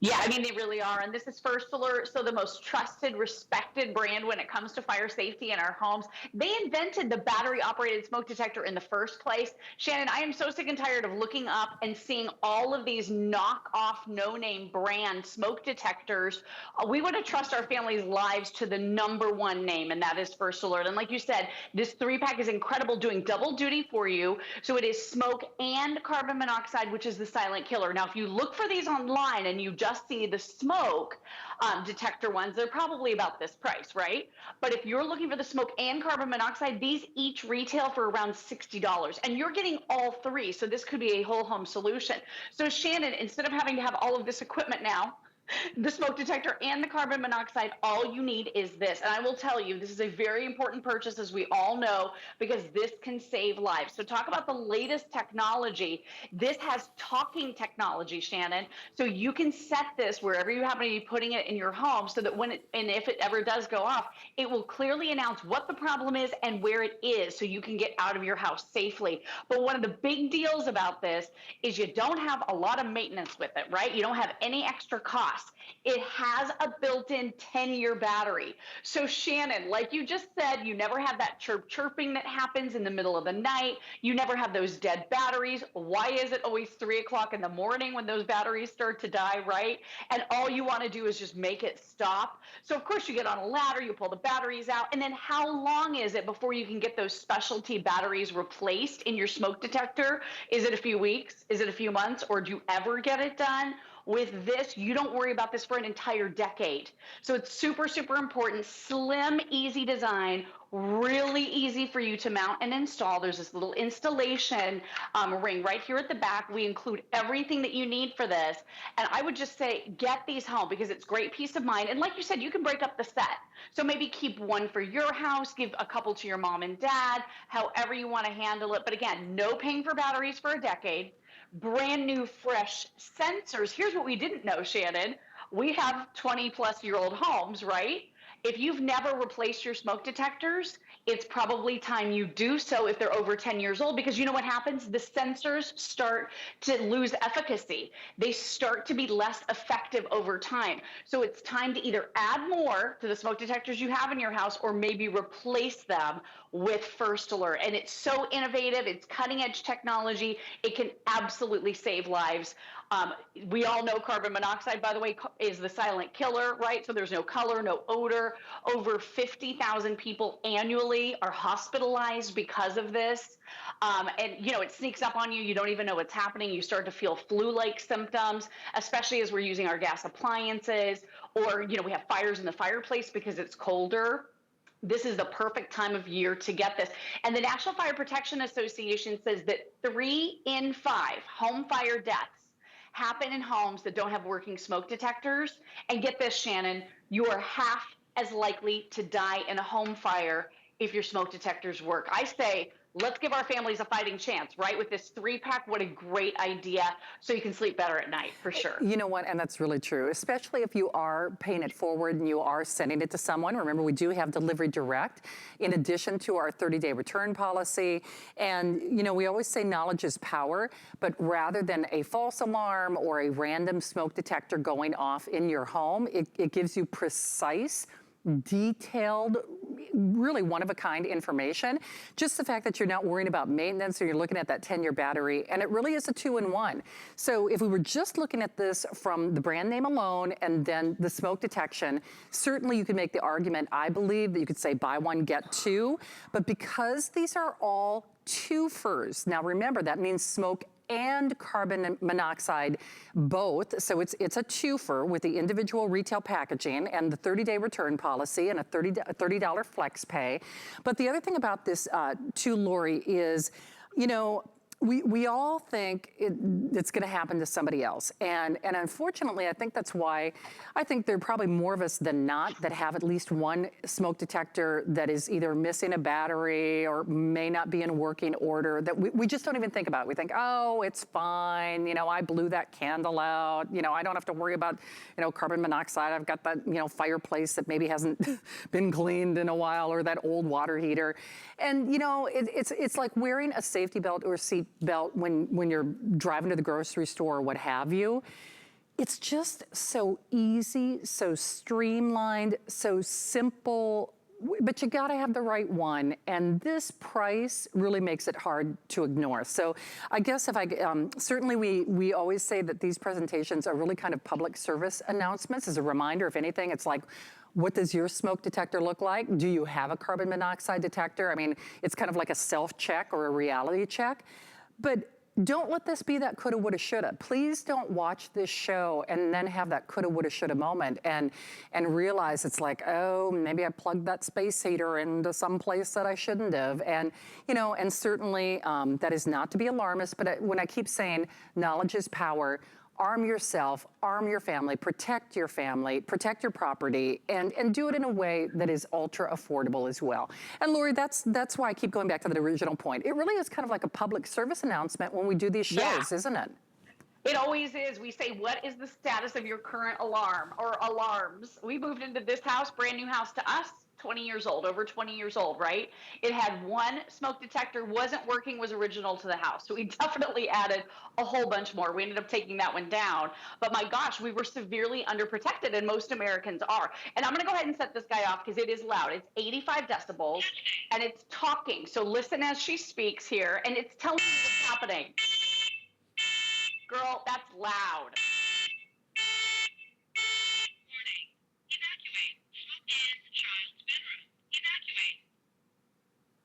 Yeah, I mean, they really are. And this is First Alert, so the most trusted, respected brand when it comes to fire safety in our homes. They invented the battery-operated smoke detector in the first place. Shannon, I am so sick and tired of looking up and seeing all of these knockoff, no-name brand smoke detectors. We want to trust our families' lives to the #1 name, and that is First Alert. And like you said, this 3-pack is incredible, doing double duty for you. So it is smoke and carbon monoxide, which is the silent killer. Now, if you look for these online and you just see the smoke detector ones, they're probably about this price, right? But if you're looking for the smoke and carbon monoxide, these each retail for around $60, and you're getting all three. So this could be a whole home solution. So Shannon, instead of having to have all of this equipment now, the smoke detector and the carbon monoxide, all you need is this. And I will tell you, this is a very important purchase, as we all know, because this can save lives. So talk about the latest technology. This has talking technology, Shannon. So you can set this wherever you happen to be putting it in your home so that when it, and if it ever does go off, it will clearly announce what the problem is and where it is so you can get out of your house safely. But one of the big deals about this is you don't have a lot of maintenance with it, right? You don't have any extra cost. It has a built-in 10-year battery. So Shannon, like you just said, you never have that chirping that happens in the middle of the night. You never have those dead batteries. Why is it always 3 o'clock in the morning when those batteries start to die, right? And all you want to do is just make it stop. So of course you get on a ladder, you pull the batteries out, and then how long is it before you can get those specialty batteries replaced in your smoke detector? Is it a few weeks? Is it a few months? Or do you ever get it done? With this, you don't worry about this for an entire decade. So it's super, super important. Slim, easy design, really easy for you to mount and install. There's this little installation ring right here at the back. We include everything that you need for this. And I would just say, get these home because it's great peace of mind. And like you said, you can break up the set. So maybe keep one for your house, give a couple to your mom and dad, however you want to handle it. But again, no paying for batteries for a decade. Brand new, fresh sensors. Here's what we didn't know, Shannon. We have 20-plus-year-old homes, right? If you've never replaced your smoke detectors, it's probably time you do so if they're over 10 years old, because you know what happens? The sensors start to lose efficacy. They start to be less effective over time. So it's time to either add more to the smoke detectors you have in your house or maybe replace them with First Alert. And it's so innovative. It's cutting edge technology. It can absolutely save lives. We all know carbon monoxide, by the way, is the silent killer, right? So there's no color, no odor. Over 50,000 people annually are hospitalized because of this. And, it sneaks up on you. You don't even know what's happening. You start to feel flu-like symptoms, especially as we're using our gas appliances, or, we have fires in the fireplace because it's colder. this is the perfect time of year to get this. And the National Fire Protection Association says that 3 in 5 home fire deaths happen in homes that don't have working smoke detectors. And get this, Shannon, you are half as likely to die in a home fire if your smoke detectors work. I say, let's give our families a fighting chance, right? With this 3-pack, what a great idea. So you can sleep better at night, for sure. You know what, and that's really true, especially if you are paying it forward and you are sending it to someone. Remember, we do have delivery direct in addition to our 30-day return policy. And, you know, we always say knowledge is power, but rather than a false alarm or a random smoke detector going off in your home, it gives you precise, detailed, really one-of-a-kind information. Just the fact that you're not worrying about maintenance or you're looking at that 10-year battery, and it really is a 2-in-1. So if we were just looking at this from the brand name alone and then the smoke detection, certainly you could make the argument, I believe, that you could say buy one, get two. But because these are all twofers, now remember, that means smoke and carbon monoxide both. So it's a twofer with the individual retail packaging and the 30-day return policy and a $30 flex pay. But the other thing about this too, Lori, is, you know, we all think it's going to happen to somebody else. And unfortunately, I think that's why I think there are probably more of us than not that have at least one smoke detector that is either missing a battery or may not be in working order, that we just don't even think about. We think, oh, it's fine. You know, I blew that candle out. You know, I don't have to worry about, you know, carbon monoxide. I've got that, you know, fireplace that maybe hasn't been cleaned in a while, or that old water heater. And, you know, it's like wearing a safety belt or seat belt when you're driving to the grocery store or what have you. It's just so easy, so streamlined, so simple, but you gotta have the right one. And this price really makes it hard to ignore. So I guess if certainly we always say that these presentations are really kind of public service announcements. As a reminder, if anything, it's like, what does your smoke detector look like? Do you have a carbon monoxide detector? I mean, it's kind of like a self-check or a reality check. But don't let this be that coulda, woulda, shoulda. Please don't watch this show and then have that coulda, woulda, shoulda moment and realize it's like, oh, maybe I plugged that space heater into some place that I shouldn't have. And, you know, and certainly that is not to be alarmist, but when I keep saying knowledge is power, arm yourself, arm your family, protect your property, and do it in a way that is ultra affordable as well. And Lori, that's why I keep going back to the original point. It really is kind of like a public service announcement when we do these shows, isn't it? It always is. We say, what is the status of your current alarm or alarms? We moved into this house, brand new house to us, 20 years old, over 20 years old, right? It had one smoke detector, wasn't working, was original to the house. So we definitely added a whole bunch more. We ended up taking that one down. But my gosh, we were severely underprotected, and most Americans are. And I'm going to go ahead and set this guy off because it is loud. It's 85 decibels, and it's talking. So listen as she speaks here, and it's telling you what's happening. Girl, that's loud.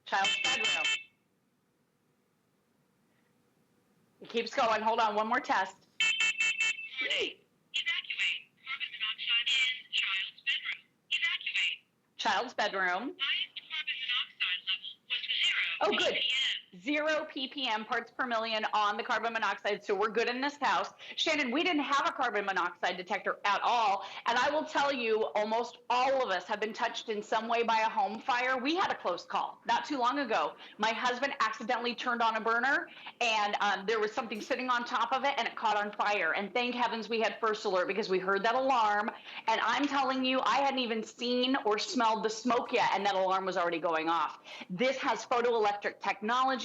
Child's bedroom. It keeps going. Hold on, one more test. Evacuate. Carbon monoxide in child's bedroom. Evacuate. Child's bedroom. Highest carbon monoxide level was 0. Oh, good. 0 ppm parts per million on the carbon monoxide, so we're good in this house. Shannon, we didn't have a carbon monoxide detector at all, and I will tell you, almost all of us have been touched in some way by a home fire. We had a close call not too long ago. My husband accidentally turned on a burner, and there was something sitting on top of it, and it caught on fire, and thank heavens we had first alert because we heard that alarm, and I'm telling you, I hadn't even seen or smelled the smoke yet, and that alarm was already going off. This has photoelectric technology,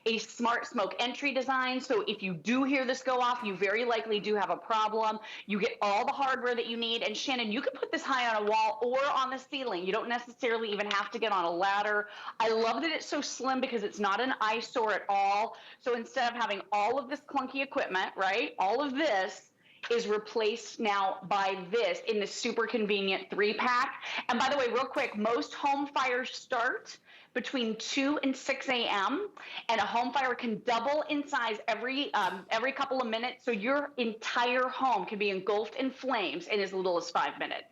a smart smoke entry design. So if you do hear this go off, you very likely do have a problem. You get all the hardware that you need. And Shannon, you can put this high on a wall or on the ceiling. You don't necessarily even have to get on a ladder. I love that it's so slim because it's not an eyesore at all. So instead of having all of this clunky equipment, right, all of this is replaced now by this in the super convenient 3-pack. And by the way, real quick, most home fires start between 2 and 6 a.m. and a home fire can double in size every couple of minutes. So your entire home can be engulfed in flames in as little as 5 minutes.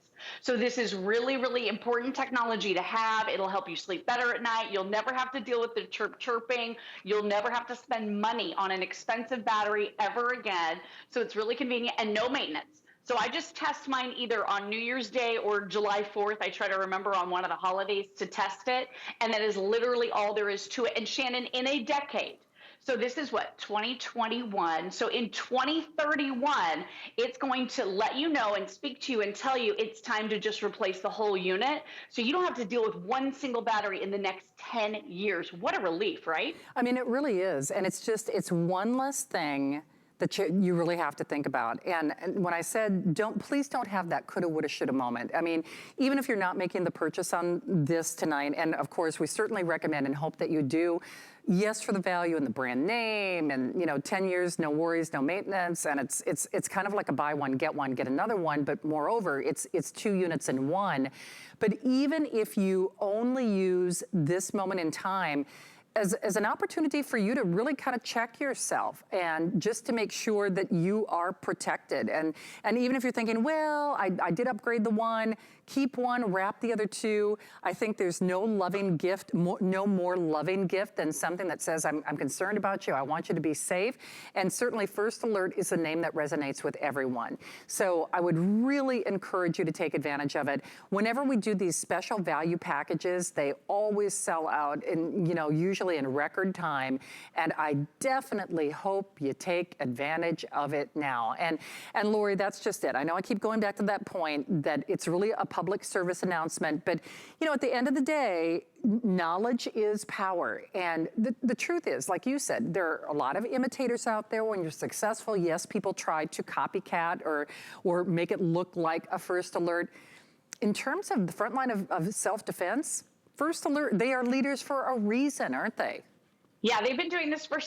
So this is really, really important technology to have. It'll help you sleep better at night. You'll never have to deal with the chirping. You'll never have to spend money on an expensive battery ever again. So it's really convenient and no maintenance. So I just test mine either on New Year's Day or July 4th. I try to remember on one of the holidays to test it. And that is literally all there is to it. And Shannon, in a decade, so this is what, 2021. So in 2031, it's going to let you know and speak to you and tell you it's time to just replace the whole unit. So you don't have to deal with one single battery in the next 10 years. What a relief, right? I mean, it really is. And it's one less thing that you really have to think about. And when I said, please don't have that coulda, woulda, shoulda moment. I mean, even if you're not making the purchase on this tonight, and of course, we certainly recommend and hope that you do, yes, for the value and the brand name, and 10 years, no worries, no maintenance, and it's kind of like a buy one, get another one, but moreover, it's 2 units in one. But even if you only use this moment in time as an opportunity for you to really kind of check yourself and just to make sure that you are protected. And even if you're thinking, well, I did upgrade the one, keep one, wrap the other 2. I think there's no loving gift, no more loving gift than something that says, I'm concerned about you, I want you to be safe. And certainly First Alert is a name that resonates with everyone. So I would really encourage you to take advantage of it. Whenever we do these special value packages, they always sell out in, usually in record time. And I definitely hope you take advantage of it now. And Lori, that's just it. I know I keep going back to that point that it's really a public service announcement, but at the end of the day, knowledge is power. And the truth is, like you said, there are a lot of imitators out there. When you're successful, yes, people try to copycat or make it look like a First Alert. In terms of the front line of self-defense, First Alert, they are leaders for a reason, aren't they? Yeah, they've been doing this for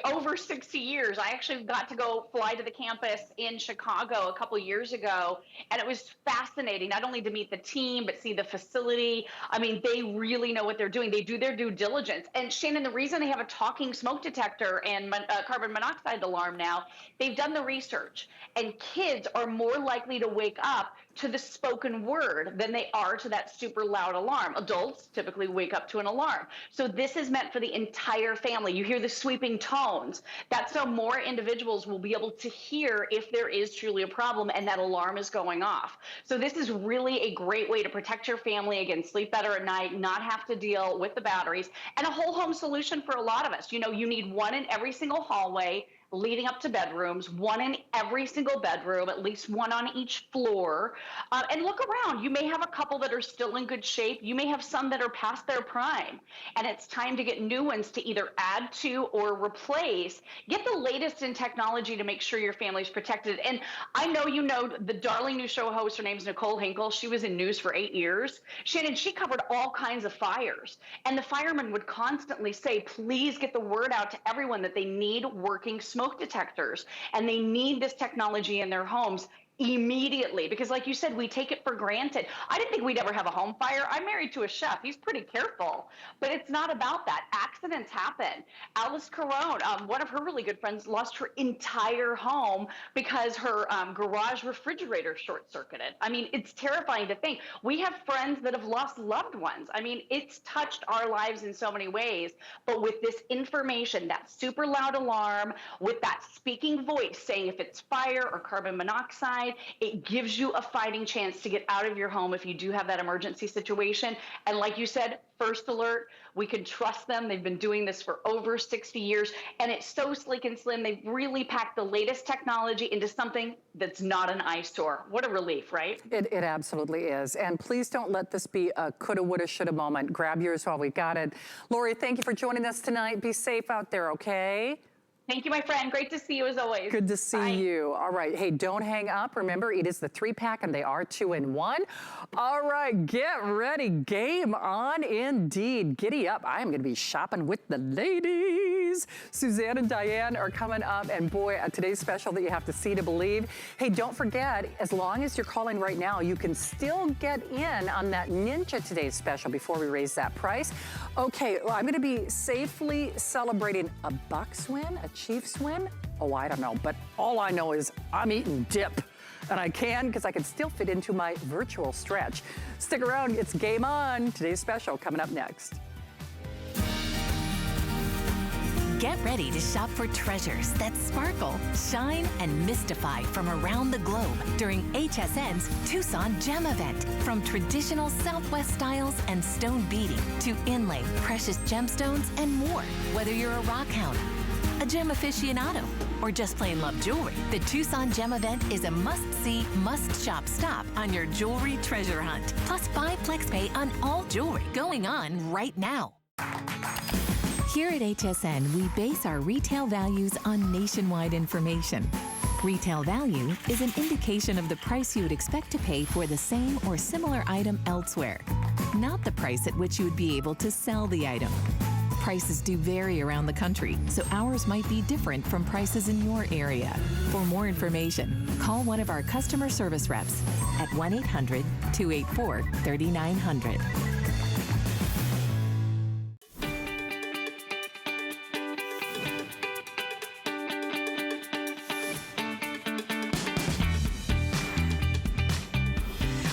over 60 years. I actually got to go fly to the campus in Chicago a couple years ago, and it was fascinating, not only to meet the team, but see the facility. I mean, they really know what they're doing. They do their due diligence. And Shannon, the reason they have a talking smoke detector and carbon monoxide alarm now, they've done the research, and kids are more likely to wake up to the spoken word than they are to that super loud alarm. Adults typically wake up to an alarm. So this is meant for the entire family. You hear the sweeping tones. That's so more individuals will be able to hear if there is truly a problem and that alarm is going off. So this is really a great way to protect your family, again, sleep better at night, not have to deal with the batteries, and a whole home solution for a lot of us. You need one in every single hallway leading up to bedrooms, one in every single bedroom, at least one on each floor. And look around. You may have a couple that are still in good shape. You may have some that are past their prime. And it's time to get new ones to either add to or replace. Get the latest in technology to make sure your family's protected. And I know the darling new show host, her name's Nicole Hinkle. She was in news for 8 years. Shannon, she covered all kinds of fires. And the firemen would constantly say, please get the word out to everyone that they need working smoke detectors and they need this technology in their homes immediately, because like you said, we take it for granted. I didn't think we'd ever have a home fire. I'm married to a chef. He's pretty careful, but it's not about that. Accidents happen. Alice Carone, one of her really good friends, lost her entire home because her garage refrigerator short-circuited. I mean, it's terrifying to think. We have friends that have lost loved ones. I mean, it's touched our lives in so many ways, but with this information, that super loud alarm, with that speaking voice saying if it's fire or carbon monoxide, it gives you a fighting chance to get out of your home if you do have that emergency situation. And like you said, First Alert, we can trust them. They've been doing this for over 60 years, and it's so sleek and slim. They've really packed the latest technology into something that's not an eyesore. What a relief, right? It absolutely is. And please don't let this be a coulda, woulda, shoulda moment. Grab yours while we got it. Lori, thank you for joining us tonight. Be safe out there, okay? Thank you, my friend. Great to see you as always. Good to see Bye. you. All right. Hey, don't hang up. Remember, it is the 3-pack and they are 2-in-1. All right, get ready. Game on indeed. Giddy up. I am going to be shopping with the ladies. Suzanne and Diane are coming up. And boy, today's special that you have to see to believe. Hey, don't forget, as long as you're calling right now, you can still get in on that Ninja Today's special before we raise that price. Okay, well, I'm going to be safely celebrating a Bucks win, a Chiefs win. Oh, I don't know, but all I know is I'm eating dip. And I can because I can still fit into my virtual stretch. Stick around, it's game on. Today's special coming up next. Get ready to shop for treasures that sparkle, shine, and mystify from around the globe during HSN's Tucson Gem Event. From traditional Southwest styles and stone beading to inlay, precious gemstones, and more. Whether you're a rock hound, a gem aficionado, or just plain love jewelry, the Tucson Gem Event is a must-see, must-shop stop on your jewelry treasure hunt. Plus, buy FlexPay on all jewelry going on right now. Here at HSN, we base our retail values on nationwide information. Retail value is an indication of the price you would expect to pay for the same or similar item elsewhere, not the price at which you would be able to sell the item. Prices do vary around the country, so ours might be different from prices in your area. For more information, call one of our customer service reps at 1-800-284-3900.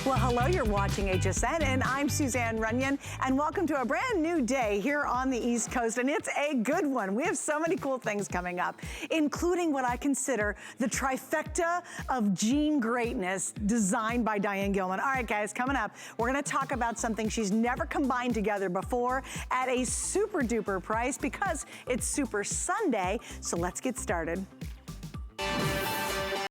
Well, hello, you're watching HSN, and I'm Suzanne Runyon, and welcome to a brand new day here on the East Coast, and it's a good one. We have so many cool things coming up, including what I consider the trifecta of jean greatness designed by Diane Gilman. All right, guys, coming up, we're gonna talk about something she's never combined together before at a super duper price because it's Super Sunday, so let's get started.